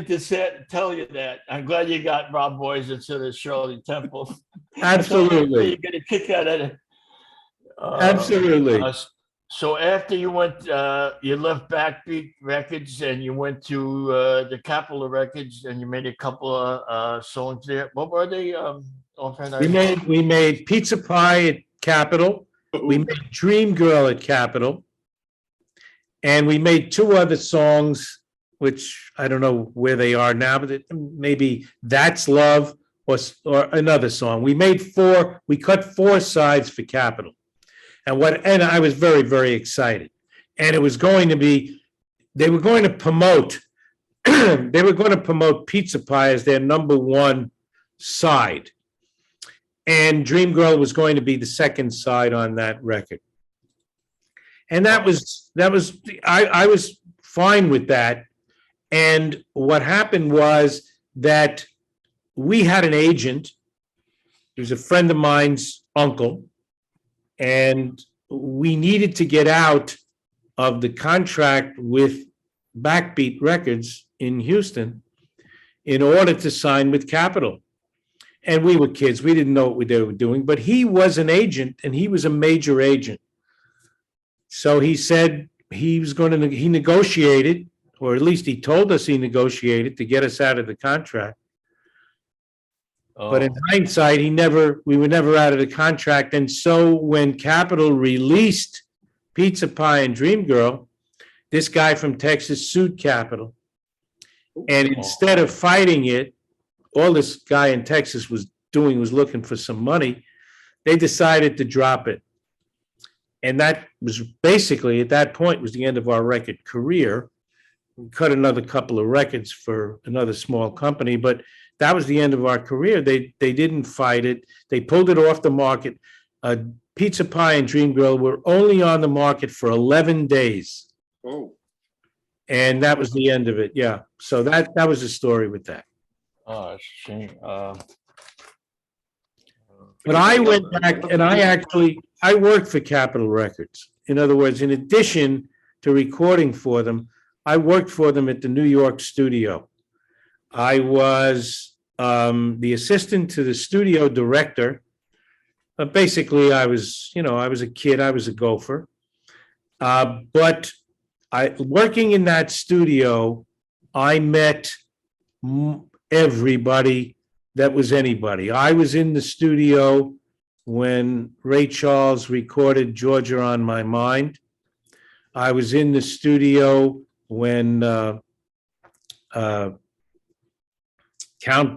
to tell you that. I'm glad you got Rob Boys instead of Shirley Temple. Absolutely. You're going to kick out of it. Absolutely. So after you went, you left Backbeat Records and you went to the Capitol Records and you made a couple of songs there. What were they? We made Pizza Pie at Capitol. We made Dream Girl at Capitol. And we made two other songs, which I don't know where they are now, but maybe That's Love or another song. We cut 4 sides for Capitol. And I was very, very excited. And it was going to be, they were going to promote Pizza Pie as their #1 side. And Dream Girl was going to be the second side on that record. And I was fine with that. And what happened was that we had an agent. He was a friend of mine's uncle. And we needed to get out of the contract with Backbeat Records in Houston in order to sign with Capitol. And we were kids. We didn't know what they were doing, but he was an agent and he was a major agent. So he said he was going to, he negotiated, or at least he told us he negotiated to get us out of the contract. But in hindsight, we were never out of the contract. And so when Capitol released Pizza Pie and Dream Girl, this guy from Texas sued Capitol. And instead of fighting it, all this guy in Texas was doing was looking for some money. They decided to drop it. And that was basically, at that point, was the end of our record career. We cut another couple of records for another small company, but that was the end of our career. They didn't fight it. They pulled it off the market. Pizza Pie and Dream Girl were only on the market for 11 days. Oh, And that was the end of it. Yeah. So that was the story with that. Oh, it's a shame. But I went back and I worked for Capitol Records. In other words, in addition to recording for them, I worked for them at the New York studio. I was the assistant to the studio director. Basically, I was a kid. I was a gopher. But working in that studio, I met everybody that was anybody. I was in the studio when Ray Charles recorded Georgia on My Mind. I was in the studio when Count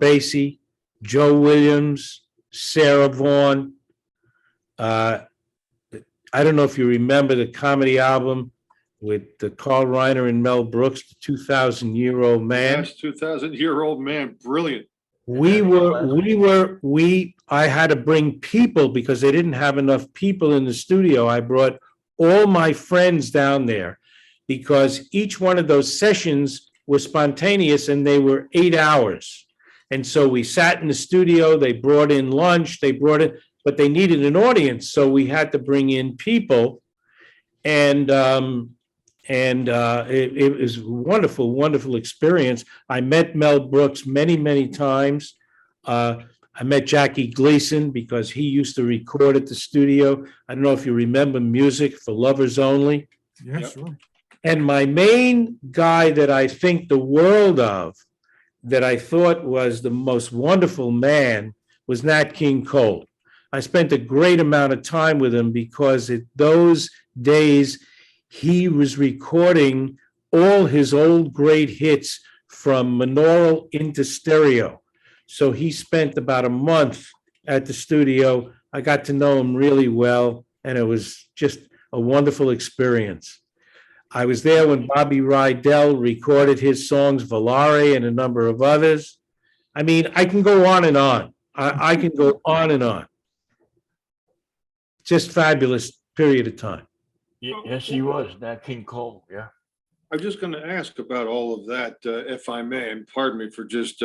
Basie, Joe Williams, Sarah Vaughan. I don't know if you remember the comedy album with Carl Reiner and Mel Brooks, the 2,000-year-old man. yes, 2,000-year-old man, brilliant. I had to bring people because they didn't have enough people in the studio. I brought all my friends down there because each one of those sessions was spontaneous and they were 8 hours. And so we sat in the studio, they brought in lunch, but they needed an audience. So we had to bring in people. And it was a wonderful, wonderful experience. I met Mel Brooks many, many times. I met Jackie Gleason because he used to record at the studio. I don't know if you remember Music for Lovers Only. Yeah, Yep. sure. And my main guy that I think the world of, that I thought was the most wonderful man, was Nat King Cole. I spent a great amount of time with him because at those days, he was recording all his old great hits from monaural into stereo. So he spent about a month at the studio. I got to know him really well, and it was just a wonderful experience. I was there when Bobby Rydell recorded his songs, Volare and a number of others. I mean, I can go on and on. I can go on and on. Just fabulous period of time. Yes, he was, Nat King Cole, yeah. I'm just going to ask about all of that, if I may, and pardon me for just,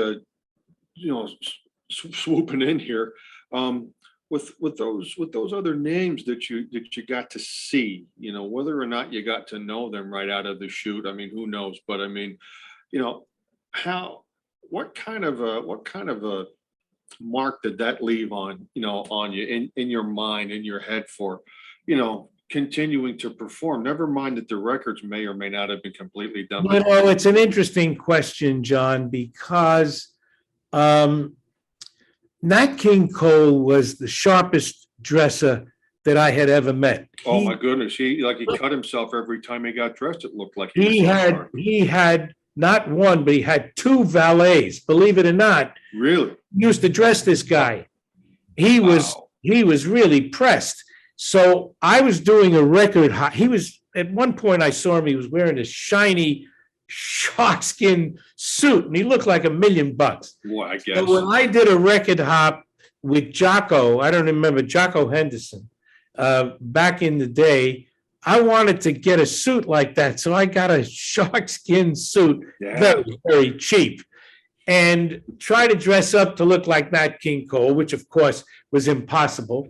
swooping in here. With those other names that you got to see, whether or not you got to know them right out of the chute, I mean, who knows? But I mean, what kind of a mark did that leave on you in your mind, in your head for, continuing to perform? Never mind that the records may or may not have been completely done. It's an interesting question, John, because Nat King Cole was the sharpest dresser that I had ever met. Oh my goodness, he cut himself every time he got dressed. It looked like he had not one, but he had two valets. Believe it or not, really used to dress this guy. He was really pressed. So I was doing a record. He was at one point. I saw him. He was wearing a shiny sharkskin suit, and he looked like $1 million. Well, I guess. So when I did a record hop with Jocko, I don't remember, Jocko Henderson, back in the day, I wanted to get a suit like that. So I got a sharkskin suit, very, very cheap, and try to dress up to look like Nat King Cole, which of course was impossible.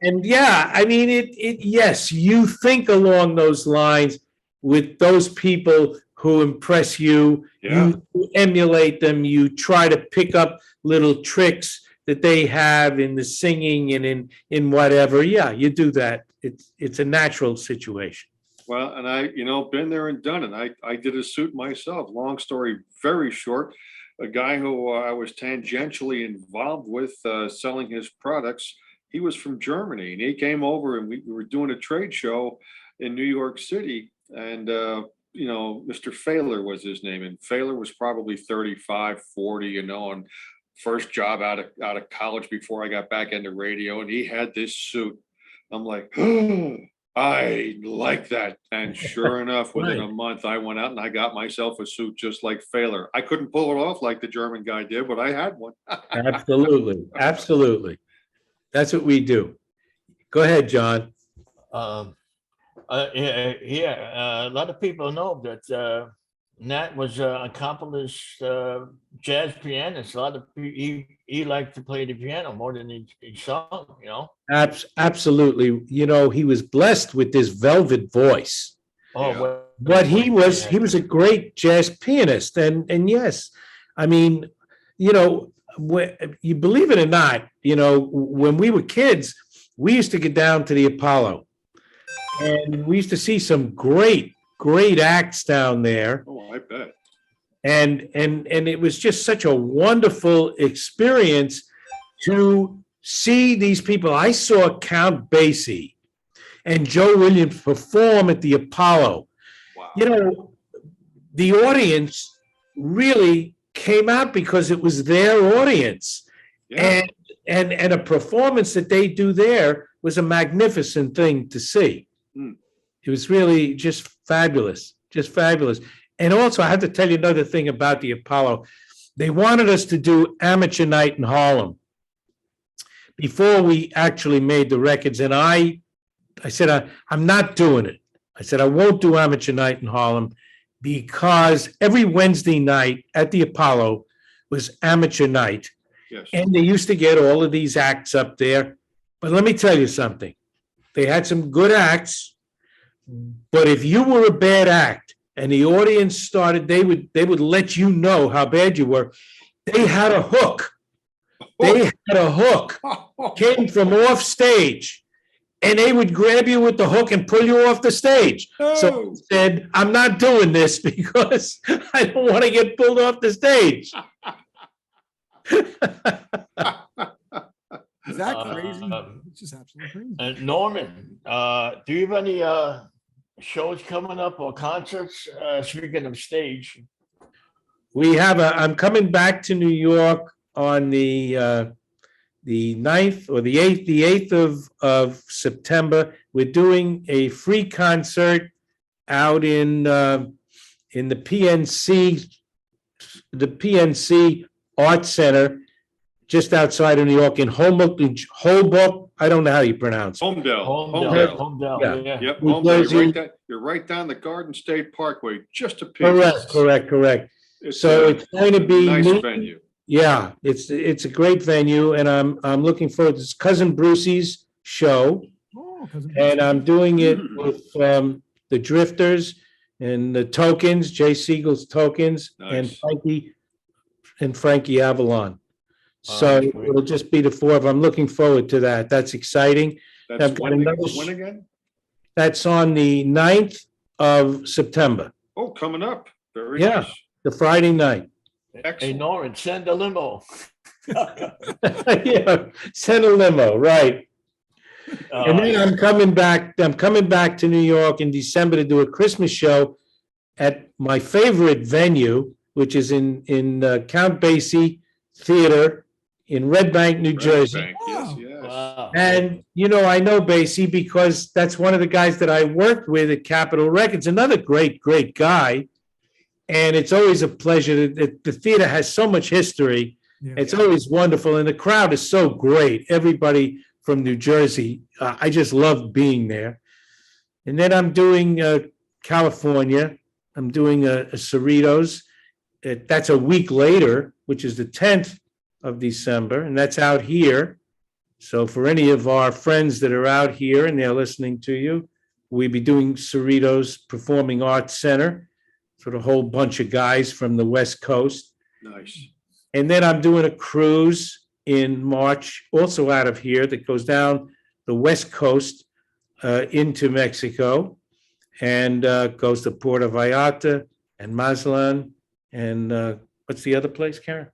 And yeah, I mean, yes, you think along those lines with those people who impress you. Yeah. You emulate them. You try to pick up little tricks that they have in the singing and in whatever. Yeah, you do that. It's a natural situation. Well, and I, been there and done it. I did a suit myself. Long story, very short. A guy who I was tangentially involved with selling his products, he was from Germany, and he came over and we were doing a trade show in New York City. And, Mr. Failer was his name. And Failer was probably 35, 40, and first job out of college before I got back into radio. And he had this suit. I'm like, oh, I like that. And sure enough, within a month, I went out and I got myself a suit just like Failer. I couldn't pull it off like the German guy did, but I had one. Absolutely. Absolutely. That's what we do. Go ahead, John. A lot of people know that Nat was an accomplished jazz pianist. A lot of people, he liked to play the piano more than he sung, Absolutely. He was blessed with this velvet voice. Oh, Yeah. well, But he was a great jazz pianist. And yes, I mean, you believe it or not, when we were kids, we used to get down to the Apollo. And we used to see some great acts down there. Oh, I bet. And it was just such a wonderful experience to see these people. I saw Count Basie and Joe Williams perform at the Apollo. Wow. The audience really came out because it was their audience. Yeah. And a performance that they do there was a magnificent thing to see. Hmm. It was really just fabulous. And also, I have to tell you another thing about the Apollo. They wanted us to do amateur night in Harlem before we actually made the records. And I said, I'm not doing it. I said, I won't do amateur night in Harlem because every Wednesday night at the Apollo was amateur night. Yes. And they used to get all of these acts up there. But let me tell you something. They had some good acts. But if you were a bad act and the audience started, they would let you know how bad you were. They had a hook. Came from off stage, and they would grab you with the hook and pull you off the stage. So I said, I'm not doing this because I don't want to get pulled off the stage. Is that crazy? It's just absolutely crazy. Norman, do you have any shows coming up or concerts? Speaking of stage. I'm coming back to New York on the 9th or the 8th of September. We're doing a free concert out in the PNC Art Center, just outside of New York in Hoboken. I don't know how you pronounce it. Homedale. Yeah. Yep. New Jersey. You're right down the Garden State Parkway, just a piece. Correct. It's It's going to be nice me. venue. Yeah, it's a great venue, and I'm looking forward to Cousin Brucey's show, Oh, 'cause of- and I'm doing it with the Drifters and the Tokens, Jay Siegel's Tokens, and Nice. Frankie Avalon. So Great. it'll just be the four of them. I'm looking forward to that. That's exciting. I've That's got when another again? That's on the 9th of September, Oh, coming up. Very Yeah. nice. the Friday night. Hey, Excellent. Norman, send a limo. Yeah, send a limo, right. And then I'm coming back to New York in December to do a Christmas show at my favorite venue, which is in Count Basie Theater in Red Bank, New Jersey. Bank, yes, Wow. yes. Wow. And, I know Basie because that's one of the guys that I worked with at Capitol Records, another great guy. And it's always a pleasure. The theater has so much history. Yeah. It's always wonderful. And the crowd is so great. Everybody from New Jersey. I just love being there. And then I'm doing California. I'm doing a Cerritos. That's a week later, which is the 10th of December. And that's out here. So for any of our friends that are out here and they're listening to you, we'll be doing Cerritos Performing Arts Center. for the whole bunch of guys from the West Coast. Nice. And then I'm doing a cruise in March, also out of here, that goes down the West Coast into Mexico and goes to Puerto Vallarta and Mazatlan. And what's the other place, Karen?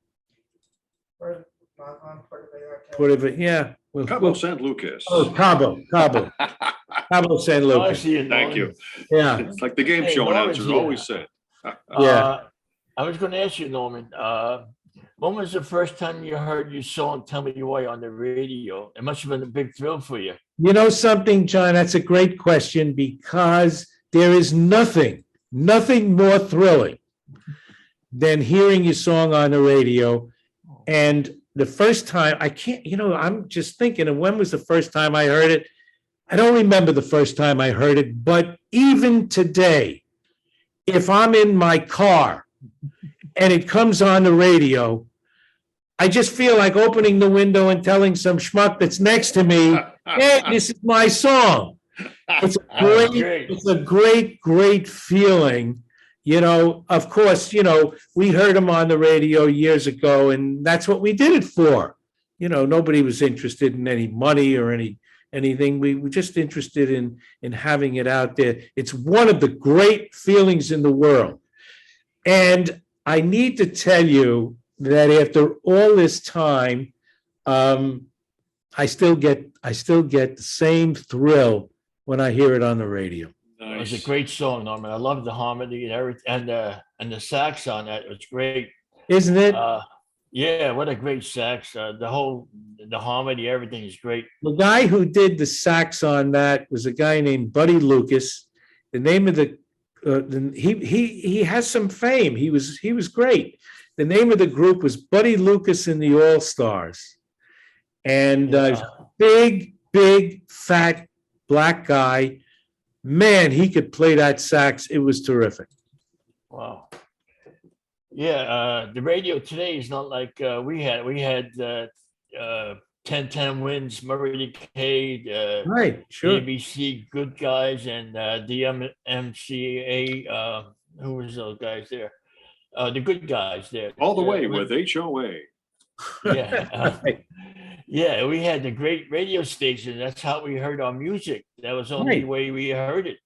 Yeah. Cabo San Lucas. Oh, Cabo San Oh, I Lucas. see it, Thank Norman. you. Yeah, It's like the game Hey, show Norman's announcers here. always said. Yeah. I was going to ask you, Norman, when was the first time you heard your song "Tell Me Why" on the radio? It must have been a big thrill for you. You know something, John? That's a great question because there is nothing more thrilling than hearing your song on the radio. And the first time, I'm just thinking, and when was the first time I heard it? I don't remember the first time I heard it, but even today, if I'm in my car and it comes on the radio, I just feel like opening the window and telling some schmuck that's next to me, hey, this is my song. It's a great feeling. Of course, we heard him on the radio years ago, and that's what we did it for. Nobody was interested in any money or anything. We were just interested in having it out there. It's one of the great feelings in the world. And I need to tell you that after all this time, I still get the same thrill when I hear it on the radio. It was a Nice. great song, Norman. I love the harmony and everything, and the sax on that. It was great. Isn't it? Yeah, what a great sax. The harmony, everything is great. The guy who did the sax on that was a guy named Buddy Lucas. The name of he has some fame. He was great. The name of the group was Buddy Lucas and the All Stars. And big, fat, black guy. Man, he could play that sax. It was terrific. Wow. Yeah, the radio today is not like we had. We had 1010 Wins, Murray Cade, Right, sure. ABC Good Guys, and DMCA. Who was those guys there? The Good Guys there. All the way with HOA. Yeah. Yeah, we had the great radio station. That's how we heard our music. That was the only Right. way we heard it,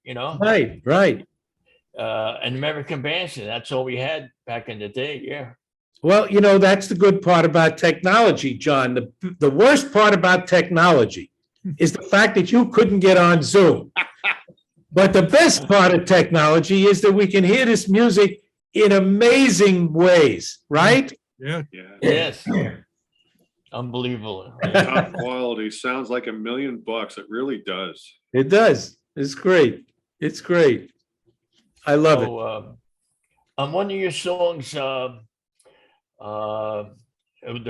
Right. And American Bandstand, that's all we had back in the day. Yeah. Well, that's the good part about technology, John. The worst part about technology is the fact that you couldn't get on Zoom. But the best part of technology is that we can hear this music in amazing ways, right? Yeah. Yeah. Yes. Unbelievable. Top quality. Sounds like $1 million. It really does. It does. It's great. It's great. I love it. So, on one of your songs, the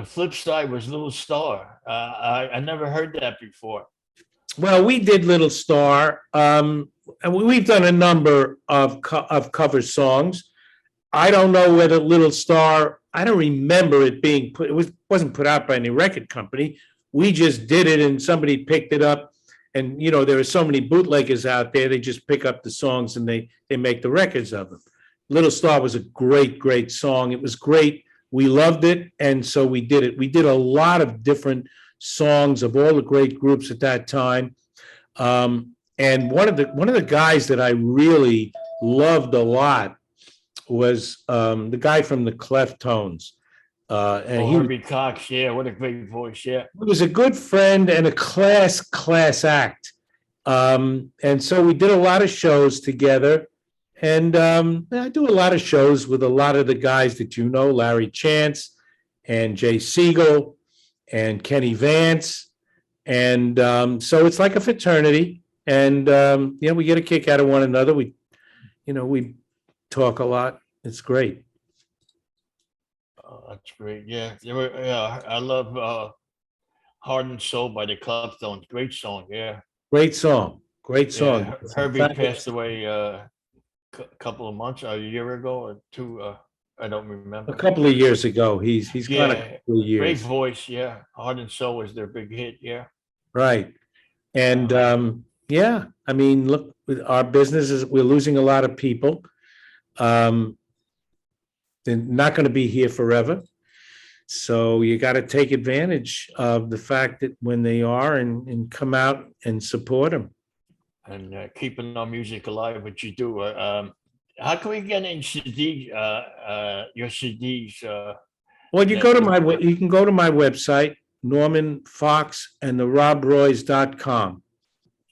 flip side was Little Star. I never heard that before. Well, we did Little Star, and we've done a number of cover songs. I don't know whether Little Star, I don't remember it being put, wasn't put out by any record company. We just did it and somebody picked it up. And, there are so many bootleggers out there, they just pick up the songs and they make the records of them. Little Star was a great song. It was great. We loved it. And so we did it. We did a lot of different songs of all the great groups at that time. And one of the guys that I really loved a lot was the guy from the Cleft Tones. And Herbie Cox, yeah, what a great voice, yeah. he was a good friend and a class act. And so we did a lot of shows together. And I do a lot of shows with a lot of the guys that Larry Chance and Jay Siegel and Kenny Vance. And so it's like a fraternity. And, we get a kick out of one another. We talk a lot. It's great. Oh, that's great. Yeah. I love Heart and Soul by the Clubstones. Great song. Yeah. Great song. Great song. Yeah, Herbie passed away a couple of months, a year ago or two. I don't remember. A couple of years ago. He's got a Yeah, couple of years. great voice. Yeah. Heart and Soul was their big hit. Yeah. Right. And look, with our business we're losing a lot of people. they're not going to be here forever. So you got to take advantage of the fact that when they are and come out and support them. And keeping our music alive, which you do. How can we get in CD, your CDs? Well, you can go to my website, Norman Fox and the RobRoys.com.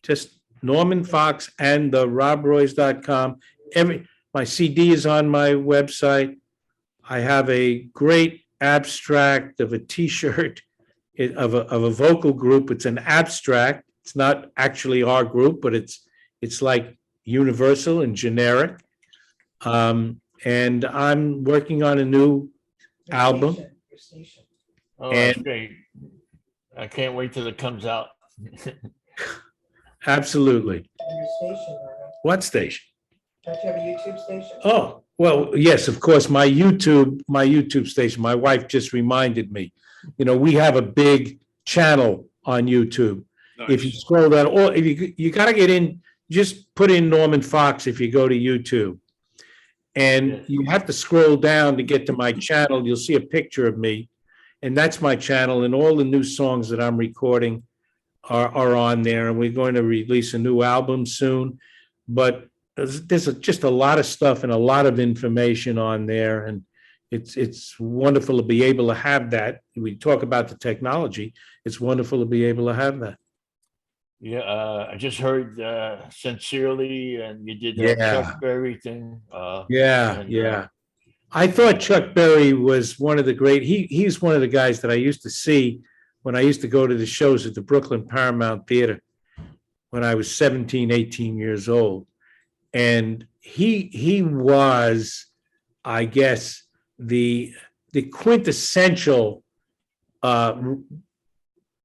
Just Norman Fox and the RobRoys.com. My CD is on my website. I have a great abstract of a T-shirt of a vocal group. It's an abstract. It's not actually our group, but it's like universal and generic. And I'm working on a new album. Oh, that's And- great. I can't wait till it comes out. Absolutely. Your station, or What station? don't you have a YouTube station? Oh, well, yes, of course, my YouTube station. My wife just reminded me. We have a big channel on YouTube. If you Nice. scroll down, or if you got to get in, just put in Norman Fox if you go to YouTube. And you have to scroll down to get to my channel. You'll see a picture of me. And that's my channel. And all the new songs that I'm recording are on there. And we're going to release a new album soon. But there's just a lot of stuff and a lot of information on there. And it's wonderful to be able to have that. We talk about the technology. It's wonderful to be able to have that. Yeah, I just heard Sincerely, and you did Yeah. that Chuck Berry thing. Yeah, And, yeah. I thought Chuck Berry was one of the great, he's one of the guys that I used to see when I used to go to the shows at the Brooklyn Paramount Theater when I was 17, 18 years old. And he was, I guess, the quintessential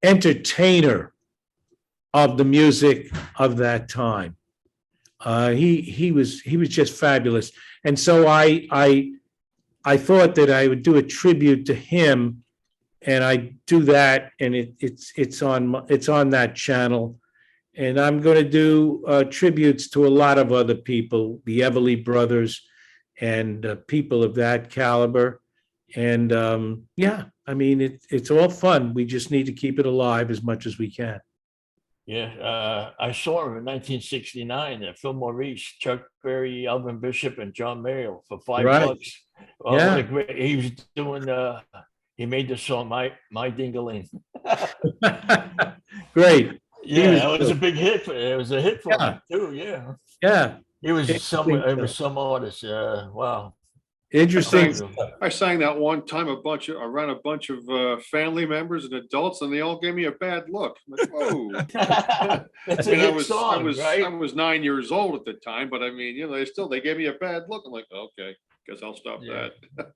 entertainer of the music of that time. He was just fabulous. And so I thought that I would do a tribute to him, and I do that, and it's on that channel. And I'm going to do tributes to a lot of other people, the Everly Brothers, and people of that caliber. And yeah, I mean, it's all fun. We just need to keep it alive as much as we can. yeah, I saw him in 1969 at Phil Maurice, Chuck Berry, Alvin Bishop, and John Mayo for $5. Right. Oh, Yeah. what a great, he was doing, he made the song, My Dingaling. Great. Yeah, was it was a good. big hit. It was a hit for Yeah. him too, yeah. Yeah, It was Interesting some artist, wow. interesting. I sang that one time around a bunch of family members and adults, and they all gave me a bad look. I'm like, whoa. It's I a mean, I hit was song, right? 9 years old at the time, but I mean, they gave me a bad look. I'm like, okay, guess I'll stop Yeah. that.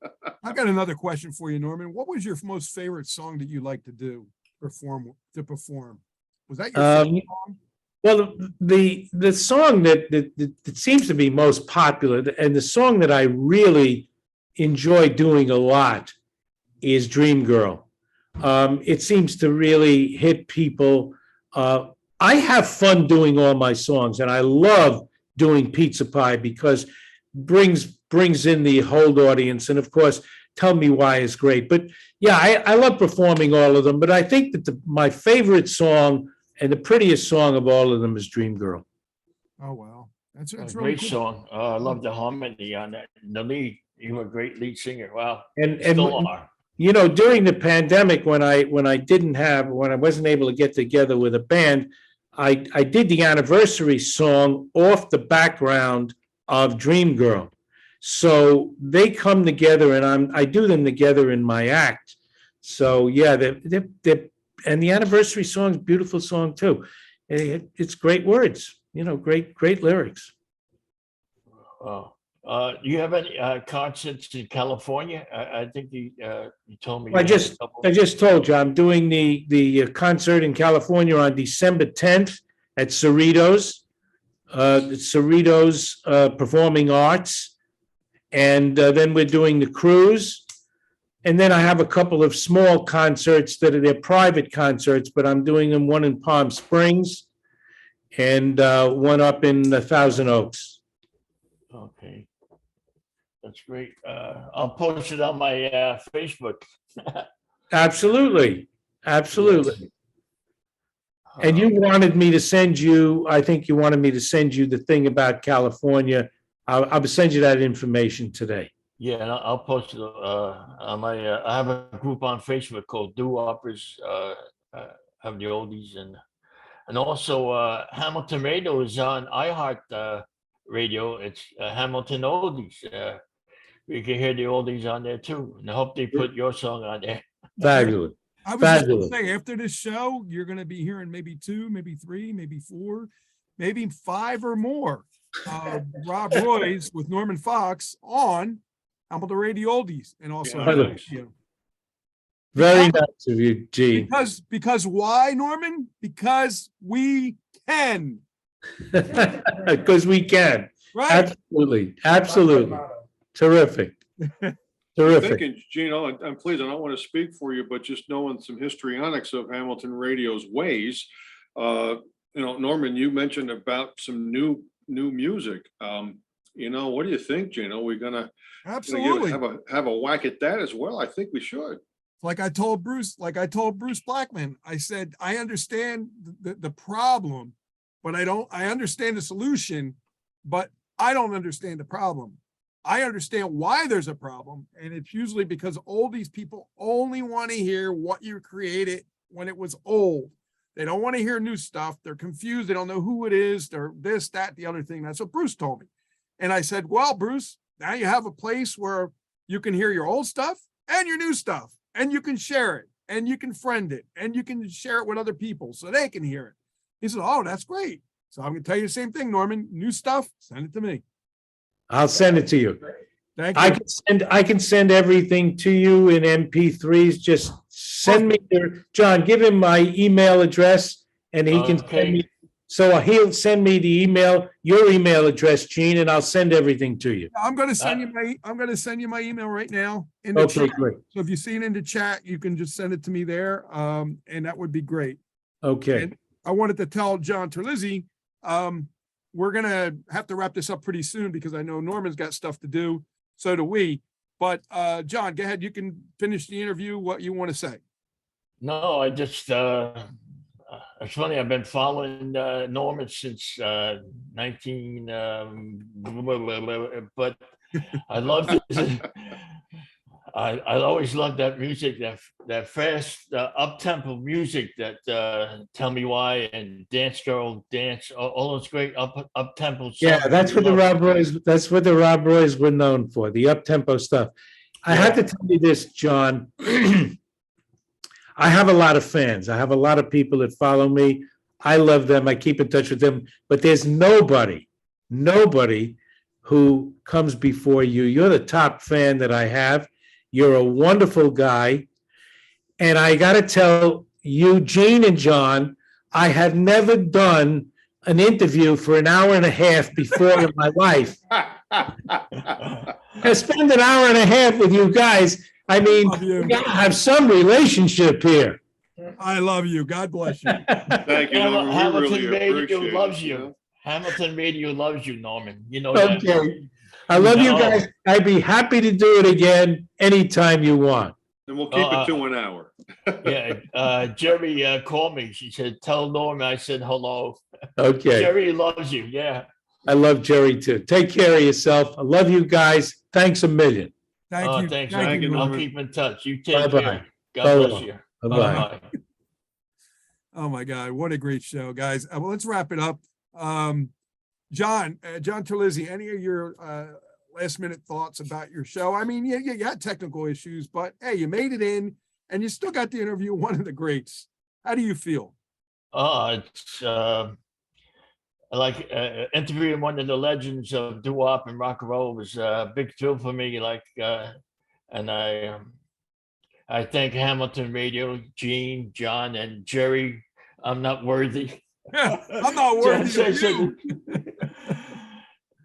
I've got another question for you, Norman. What was your most favorite song that you like to perform? Was that your favorite song? Well, the song that seems to be most popular, and the song that I really enjoy doing a lot, is Dream Girl. It seems to really hit people. I have fun doing all my songs, and I love doing Pizza Pie because brings in the whole audience, and of course, Tell Me Why is great. But yeah, I love performing all of them. But I think that my favorite song and the prettiest song of all of them is Dream Girl. Oh, wow. That's A really great cool. song. I love the harmony on that. The lead, you were a great lead singer. Wow. And Still are. during the pandemic, when I wasn't able to get together with a band, I did the anniversary song off the background of Dream Girl. So they come together, and I do them together in my act. So yeah, they're and the anniversary song is a beautiful song too. It's great words, great lyrics. Oh, do you have any concerts in California? I think you told me. I you had a just couple. told you I'm doing the concert in California on December 10th at Cerritos. Cerritos Performing Arts, and then we're doing the cruise. And then I have a couple of small concerts they're private concerts, but I'm doing them, one in Palm Springs and one up in Thousand Oaks. Okay. That's great. I'll post it on my Facebook. Absolutely, absolutely. And you wanted me to send you, I think you wanted me to send you the thing about California. I'll send you that information today. Yeah, and I'll post it on my. I have a group on Facebook called Doo-woppers. Have the oldies and also Hamilton Radio is on iHeart Radio. It's Hamilton Oldies. You can hear the oldies on there too. And I hope they put your song on there. Fabulous. I was just gonna Fabulous. say, after this show, you're gonna be hearing maybe 2, maybe 3, maybe 4, maybe 5 or more. Rob Roy's with Norman Fox on Hamilton Radio Oldies and also. Yeah, nice. You know, Very nice of you, Gene. because why, Norman? Because we can, Because we can. right? Absolutely, absolutely. Terrific. Terrific. Thinking, Gino, and please, I don't want to speak for you, but just knowing some histrionics of Hamilton Radio's ways. Norman, you mentioned about some new music. What do you think, Gino? We're gonna Absolutely. have a whack at that as well. I think we should. Like I told Bruce Blackman, I said, I understand the problem, but I understand the solution, but I don't understand the problem. I understand why there's a problem. And it's usually because oldies people only want to hear what you created when it was old. They don't want to hear new stuff. They're confused. They don't know who it is. They're this, that, the other thing. That's what Bruce told me. And I said, well, Bruce, now you have a place where you can hear your old stuff and your new stuff, and you can share it, and you can friend it, and you can share it with other people so they can hear it. He said, oh, that's great. So I'm going to tell you the same thing, Norman. New stuff, send it to me. I'll send it to you. Thank you. I can send everything to you in MP3s. Just send me John, give him my email address and he can send me. So he'll send me the email, your email address, Gene, and I'll send everything to you. I'm going to send you my email right now in the Okay, chat. great. So if you see it in the chat, you can just send it to me there. And that would be great. Okay. And I wanted to tell John Terlizzi, we're going to have to wrap this up pretty soon because I know Norman's got stuff to do. So do we. But John, go ahead. You can finish the interview. What you want to say? No, I just, it's funny. I've been following Norman since 19, but I love this. I always loved that music, that fast up-tempo music that Tell Me Why and Dance Girl Dance, all those great up-tempo songs. Yeah, that's what the Rob Roys were known for, the up-tempo stuff. I have to tell you this, John. I have a lot of fans. I have a lot of people that follow me. I love them. I keep in touch with them. But there's nobody who comes before you. You're the top fan that I have. You're a wonderful guy. And I got to tell you, Gene and John, I have never done an interview for an hour and a half before in my life. I spend an hour and a half with you guys. I mean, we gotta have some relationship here. I love you. God bless you. Thank you, Norman. We Hamilton really Radio appreciate loves it, you. Hamilton Radio loves you, Norman. You know that. Okay. I love you guys. I'd be happy to do it again anytime you want. And we'll keep it to an hour. Yeah, Jerry called me. She said, "Tell Norman I said hello." Okay. Jerry loves you. Yeah. I love Jerry too. Take care of yourself. I love you guys. Thanks a million. Thank you. Thanks. Thank you, I'll Norman. keep in touch. You take Bye-bye. care. God Bye-bye. bless you. Bye-bye. Bye-bye. Oh my God, what a great show, guys. Well, let's wrap it up. John Terlizzi, any of your last minute thoughts about your show? I mean, yeah, you had technical issues, but hey, you made it in and you still got the interview with one of the greats. How do you feel? It's like interviewing one of the legends of doo-wop and rock and roll was a big thrill for me. And I thank Hamilton Radio, Gene, John, and Jerry. I'm not worthy. I'm not worthy of you.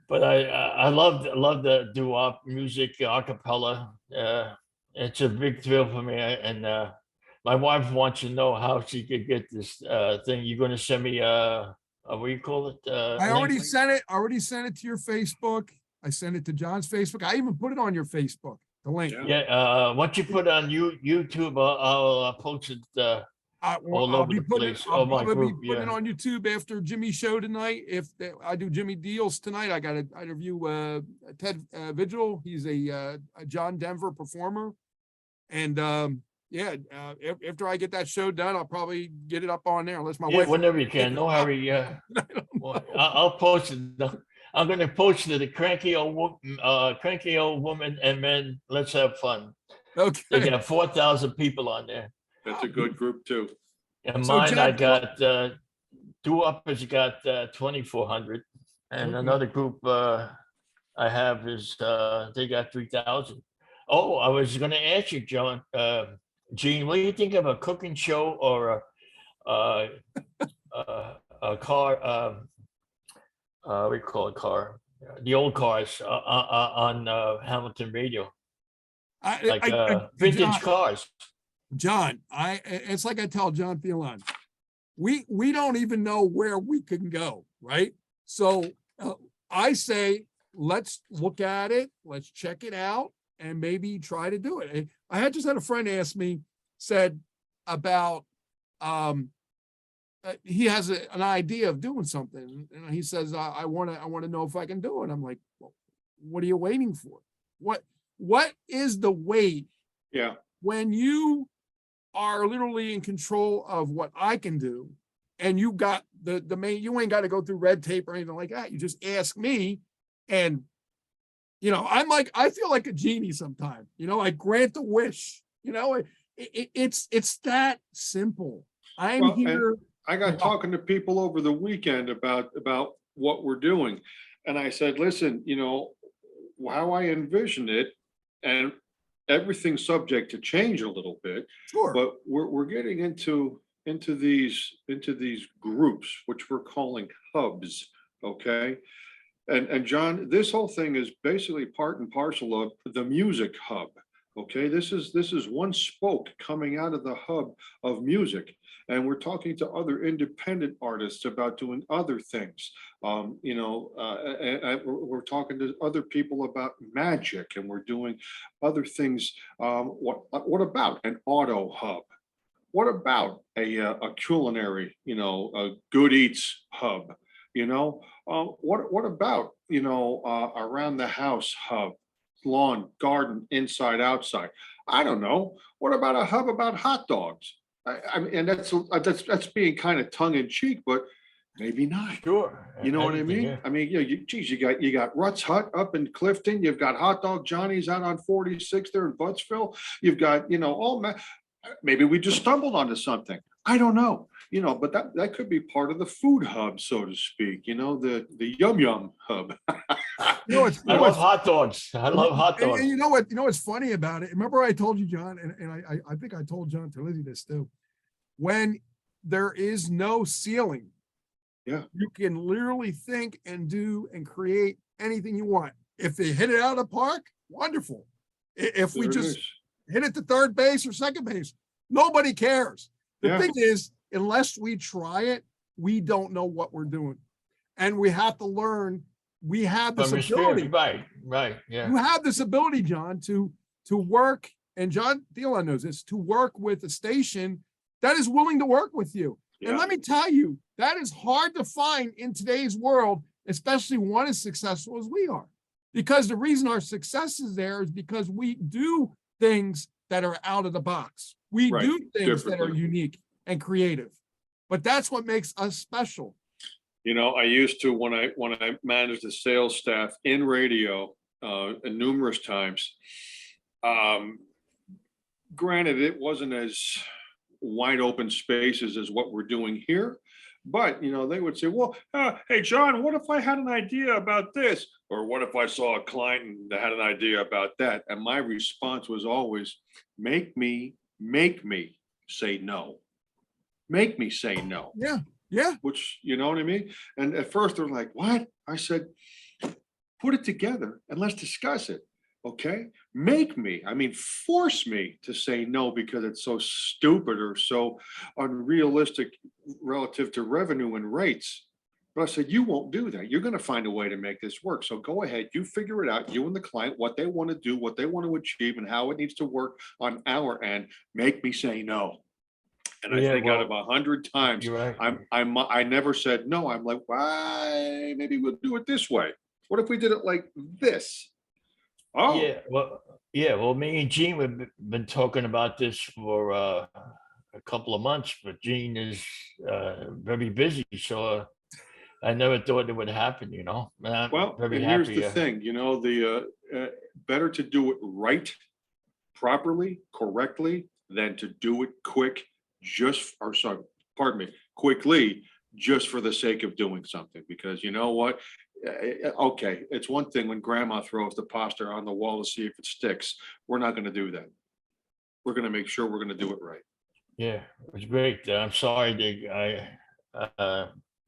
But I love the doo-wop music, acapella. It's a big thrill for me. And my wife wants to know how she could get this thing. You're going to send me what do you call it? I already sent it to your Facebook. I sent it to John's Facebook. I even put it on your Facebook, the link. Yeah. Yeah, once you put it on YouTube, I'll post it, all I'll over be the putting it, place. I'll Oh, my probably be group, putting it yeah. on YouTube after Jimmy's show tonight. I do Jimmy Deals tonight, I got to interview Ted Vigil. He's a John Denver performer. And after I get that show done, I'll probably get it up on there unless my Yeah, wife. whenever you can, no hurry, yeah. Well, I'll post it. I'm gonna post it to the cranky old woman and men. Let's have fun. They Okay. got 4,000 people on there. That's a good group too. And So, mine, I John, got Doo-wop has got 2,400, and Okay. another group I have is they got 3,000. Oh, I was gonna ask you, John, Gene, what do you think of a cooking show or a car? We call it car, the old cars on Hamilton Radio, like vintage cars. John, it's like I tell John Thielon, we don't even know where we can go, right? So I say, let's look at it, let's check it out, and maybe try to do it. I had just had a friend ask me, said about he has an idea of doing something, and he says, I want to know if I can do it. I'm like, well, what are you waiting for? What is the wait Yeah. when you are literally in control of what I can do, and you got the main, you ain't got to go through red tape or anything like that. You just ask me, and I feel like a genie sometimes. I grant a wish. It's that simple. I'm Well, and here. I got talking to people over the weekend about what we're doing. And I said, listen, how I envisioned it, and everything's subject to change a little bit, Sure. but we're getting into these groups, which we're calling hubs. Okay. And John, this whole thing is basically part and parcel of the music hub. Okay, this is one spoke coming out of the hub of music, and we're talking to other independent artists about doing other things. And we're talking to other people about magic, and we're doing other things. What about an auto hub? What about a culinary, a good eats hub? What about around the house hub? Lawn, garden, inside, outside. I don't know. What about a hub about hot dogs? I mean, and that's being kind of tongue in cheek, but maybe not. Sure. You know what I Anything, mean? yeah. I mean, you got Rutt's Hut up in Clifton. You've got Hot Dog Johnny's out on 46 there in Buttsville. You've got maybe we just stumbled onto something. I don't know. But that could be part of the food hub, so to speak. The yum yum hub. I love hot dogs. I love hot dogs. And you know what's funny about it? Remember I told you, John, and I think I told John Terlizzi this too. When there is no ceiling, yeah, you can literally think and do and create anything you want. If they hit it out of the park, wonderful. If we just hit it to third base or second base, nobody cares. The thing is, unless we try it, we don't know what we're doing. And we have to learn. We have this ability. Right. Yeah. You have this ability, John, to work, and John Thielon knows this, to work with a station that is willing to work with you. Yeah. And let me tell you, that is hard to find in today's world, especially one as successful as we are. Because the reason our success is there is because we do things that are out of the box. We do things that are unique and creative. But that's what makes us special. I used to, when I managed the sales staff in radio numerous times, granted, it wasn't as wide open spaces as what we're doing here, but they would say, well, hey John, what if I had an idea about this? Or what if I saw a client that had an idea about that? And my response was always, make me say no. Make me say no. Yeah. Which, you know what I mean? And at first they're like, what? I said, put it together and let's discuss it. Okay. Force me to say no because it's so stupid or so unrealistic relative to revenue and rates. But I said, you won't do that. You're going to find a way to make this work. So go ahead, you figure it out, you and the client, what they want to do, what they want to achieve, and how it needs to work on our end. Make me say no. And I Yeah, think out well, of 100 times, you're right. I never said no. I'm like, why? Maybe we'll do it this way. What if we did it like this? Oh, Well, me and Gene have been talking about this for a couple of months, but Gene is very busy, so I never thought it would happen, and I'm well, very and here's happy. the thing, better to do it right, properly, correctly, than to do it quick, pardon me, quickly, just for the sake of doing something. Because you know what? Okay, it's one thing when grandma throws the pasta on the wall to see if it sticks. We're not going to do that. We're going to make sure we're going to do it right. Yeah, it was great. I'm sorry,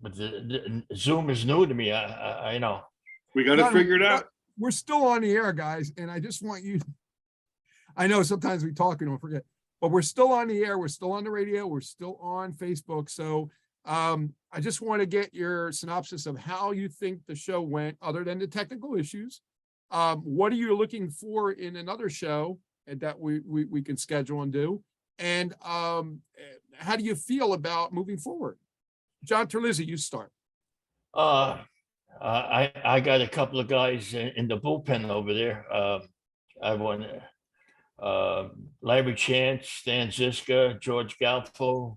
but the Zoom is new to me. I know. We got to John, figure it out. We're still on the air, guys, and I just want you, I know sometimes we talk and don't forget, but we're still on the air. We're still on the radio. We're still on Facebook. So I just want to get your synopsis of how you think the show went, other than the technical issues. What are you looking for in another show that we can schedule and do? And how do you feel about moving forward? John Terlizzi, you start. I got a couple of guys in the bullpen over there. I want Larry Chance, Stan Ziska, George Galfo,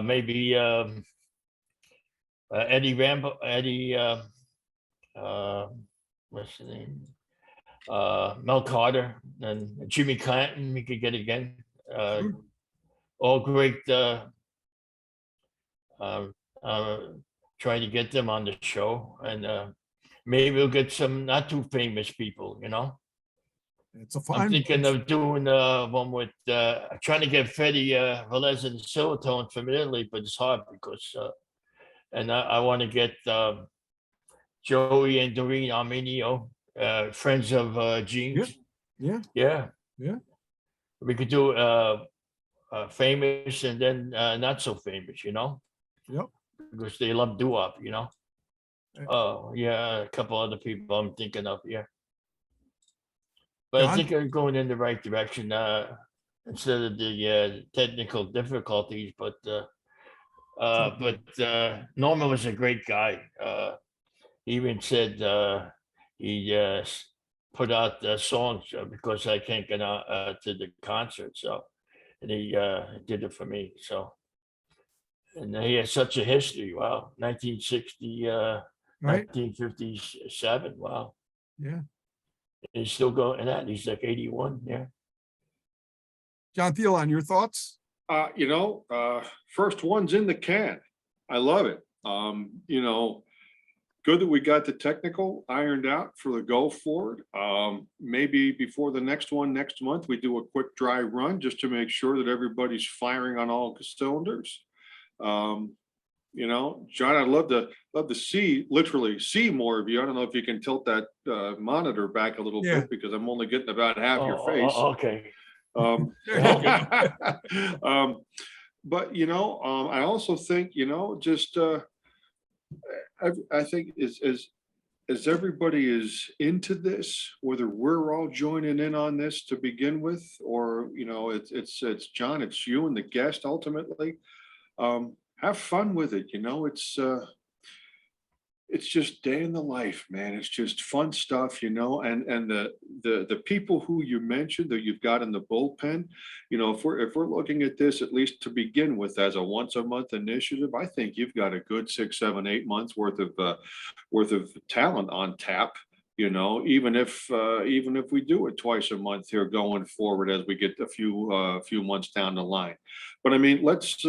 maybe Eddie Rambo, what's his name? Mel Carter and Jimmy Clanton. We could get again. All great. Try to get them on the show, and maybe we'll get some not too famous people. It's a I'm thinking of doing one with trying to get Freddie Velez and Silvertone from Italy, but it's hard because and I want to get Joey and Doreen Arminio, friends of Gene's. Yeah. We could do famous and then not so famous, Yep. because they love Doo-wop, Oh yeah, a couple other people I'm thinking of, yeah. But I John? think I'm going in the right direction instead of the technical difficulties. But Norman was a great guy. He even said he put out the songs because I can't get out to the concert. So, and he did it for me. So, and he has such a history. Wow, 1960, Right. 1957. Wow. Yeah. He's still going at. He's like 81. Yeah. John Thielon, your thoughts? First one's in the can. I love it. Good that we got the technical ironed out for the go forward. Maybe before the next one next month, we do a quick dry run just to make sure that everybody's firing on all cylinders. John, I'd love to literally see more of you. I don't know if you can tilt that monitor back a little bit because I'm only getting about half your face. Okay. But I also think I think as everybody is into this, whether we're all joining in on this to begin with, or it's John, it's you and the guest ultimately. Have fun with it. It's just day in the life, man. It's just fun stuff, and the people who you mentioned that you've got in the bullpen, if we're looking at this at least to begin with as a once a month initiative, I think you've got a good 6, 7, 8 months worth of talent on tap. Even if we do it twice a month here going forward as we get a few months down the line. But I mean, let's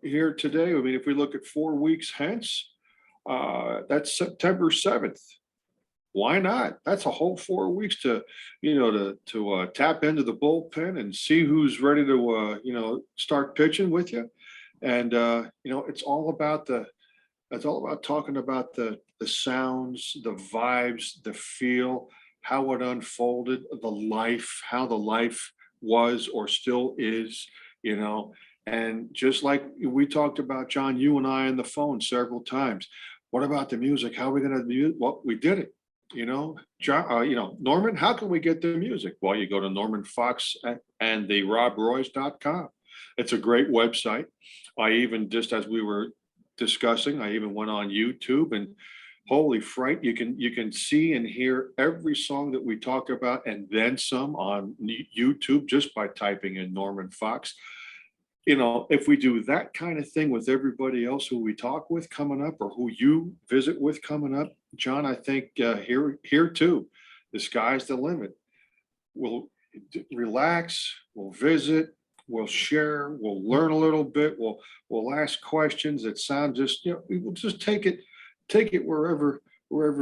here today. I mean, if we look at 4 weeks hence. That's September 7th. Why not? That's a whole 4 weeks to tap into the bullpen and see who's ready to start pitching with you. And it's all about talking about the sounds, the vibes, the feel, how it unfolded, how the life was or still is, And just like we talked about, John, you and I on the phone several times, what about the music? How are we gonna do? Well, we did it. John, Norman, how can we get the music? Well, you go to Norman Fox and the robroyce.com. It's a great website. I even, just as we were discussing, I even went on YouTube, and holy fright, you can see and hear every song that we talked about and then some on YouTube just by typing in Norman Fox. If we do that kind of thing with everybody else who we talk with coming up, or who you visit with coming up, John, I think here too, the sky's the limit. We'll relax, we'll visit, we'll share, we'll learn a little bit, we'll ask questions that sound just, we will just take it wherever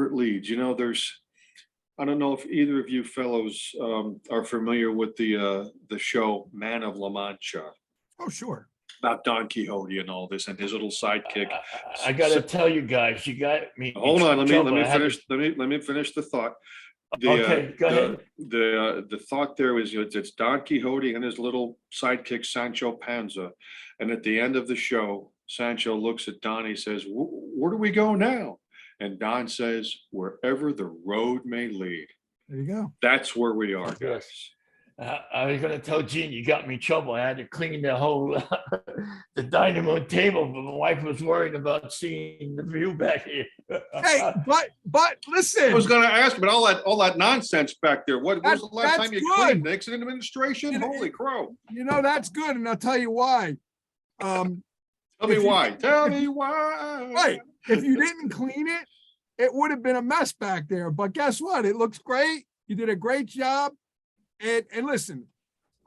it leads. I don't know if either of you fellows are familiar with the show Man of La Mancha, Oh, sure. about Don Quixote and all this, and his little sidekick. I gotta tell you guys, you got me. in Hold on, let trouble. me I had to- finish. Let me finish the thought. Okay, go ahead. The thought there is, it's Don Quixote and his little sidekick Sancho Panza, and at the end of the show, Sancho looks at Don. He says, "Where do we go now?" And Don says, "Wherever the road may lead." There you go. That's where we are, guys. Yes. I was gonna tell Gene, you got me in trouble. I had to clean the whole the dining room table, but my wife was worried about seeing the view back here. Hey, but I listen, was going to ask, but all that nonsense back there. What was the last That's time you good. cleaned? Nixon administration? You know, Holy crow! that's good, and I'll tell you why. Tell me if you- why. Tell me why. Right. If you didn't clean it, it would have been a mess back there. But guess what? It looks great. You did a great job. And listen,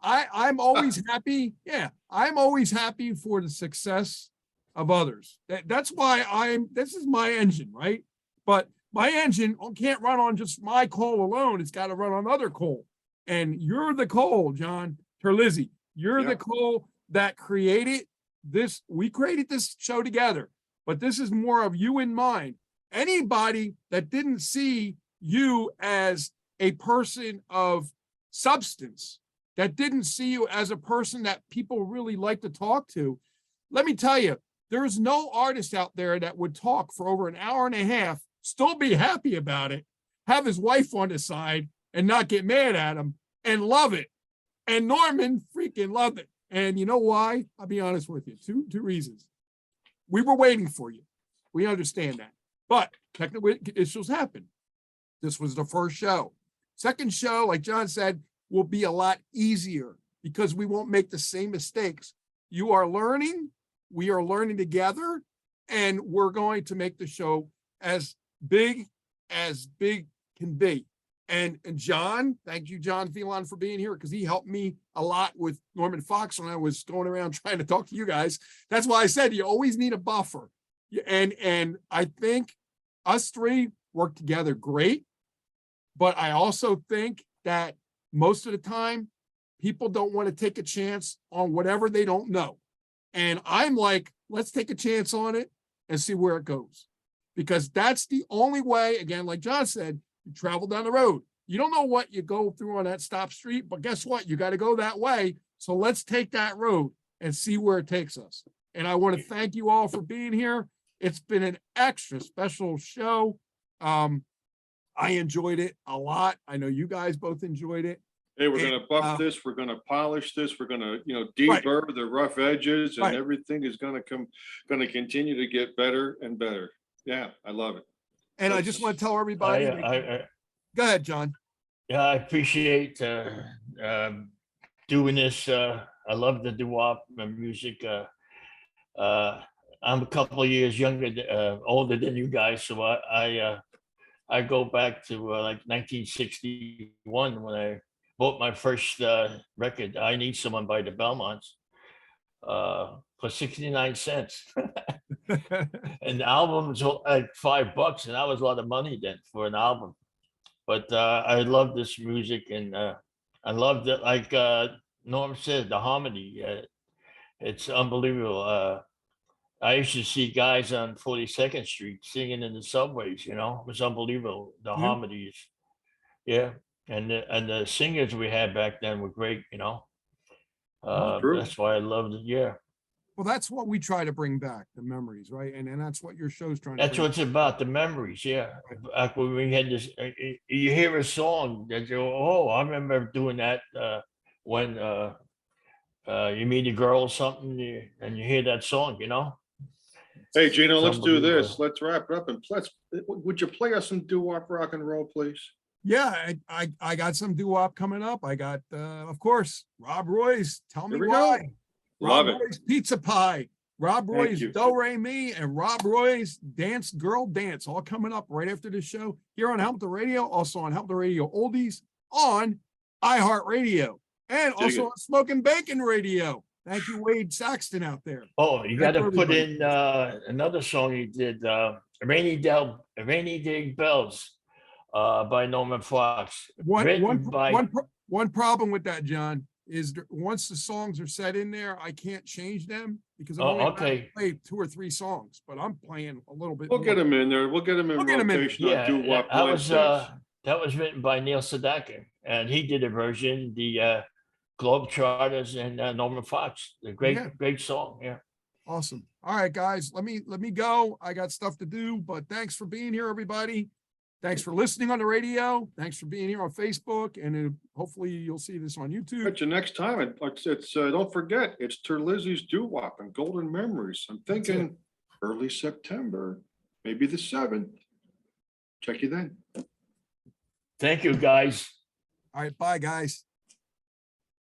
I'm always happy. Yeah, I'm always happy for the success of others. That's why this is my engine, right? But my engine can't run on just my coal alone. It's got to run on other coal. And you're the coal, John Terlizzi. You're Yeah. the coal that created this. We created this show together, but this is more of you and mine. Anybody that didn't see you as a person of substance, that didn't see you as a person that people really like to talk to, let me tell you, there's no artist out there that would talk for over an hour and a half, still be happy about it, have his wife on his side and not get mad at him, and love it. And Norman freaking loved it. And you know why? I'll be honest with you. Two reasons. We were waiting for you. We understand that. But technical issues happen. This was the first show. Second show, like John said, will be a lot easier because we won't make the same mistakes. You are learning, we are learning together, and we're going to make the show as big can be. And John, thank you, John Phelan, for being here, because he helped me a lot with Norman Fox when I was going around trying to talk to you guys. That's why I said you always need a buffer. And I think us three work together great. But I also think that most of the time, people don't want to take a chance on whatever they don't know. And I'm like, let's take a chance on it and see where it goes. Because that's the only way, again, like John said, you travel down the road. You don't know what you go through on that stop street, but guess what? You got to go that way. So let's take that road and see where it takes us. And I want to thank you all for being here. It's been an extra special show. I enjoyed it a lot. I know you guys both enjoyed it. Hey, we're going to buff this. We're going to polish this. We're going to, deburr the rough edges, and Right. everything is going to continue to get better and better. Yeah, I love it. And I just want to tell everybody, go ahead, John. Yeah, I appreciate doing this. I love the doo-wop music. I'm a couple of years older than you guys, so I go back to like 1961 when I bought my first record, I Need Someone by the Belmonts, for 69 cents. And the album was like $5, and that was a lot of money then for an album. But I love this music, and I love that, like Norm said, the harmony. It's unbelievable. I used to see guys on 42nd Street singing in the subways, it was unbelievable. The harmonies. Yeah. And the singers we had back then were great, True. that's why I loved it. Yeah. Well, that's what we try to bring back, the memories, right? And that's what your show's trying to That's bring. what it's about, the memories, yeah. Back when we had this, you hear a song that you, oh, I remember doing that when you meet a girl or something and you hear that song, you know? Hey, Gino, let's do Unbelievable. this. Let's wrap it up and would you play us some doo-wop rock and roll, please? Yeah, I got some doo-wop coming up. I got, of course, Rob Roy's Tell Me Here we go. Why. Love Rob it. Roy's Pizza Pie. Rob Roy's you. Do Re Mi, and Rob Roy's Dance Girl Dance, all coming up right after the show here on Hamilton Radio, also on Hamilton Radio Oldies, on iHeartRadio, and Dig also it. on Smoking Bacon Radio. Thank you, Wade Saxton out there. Oh, you Thank got you, to put everybody. in another song you did, Rainy Day Bells by Norman Fox. Written by, One problem with that, John, is once the songs are set in there, I can't change them because I'm Oh, only allowed to okay. play 2 or 3 songs, but I'm playing a little bit. We'll get more. them in there. We'll get them in We'll get 'em in. rotation on yeah, doo-wop that was written by Neil Sedaka, and he did a version, the Globetrotters and Norman Fox. A great, Yeah. great song, yeah. Awesome. All right, guys, let me go. I got stuff to do, but thanks for being here, everybody. Thanks for listening on the radio. Thanks for being here on Facebook, and hopefully you'll see this on YouTube. But you next time, it's don't forget, it's Terlizzi'S Doowop and Golden Memories. I'm That's it. thinking early September, maybe the 7th. Check you then. Thank you, guys. All right, bye, guys.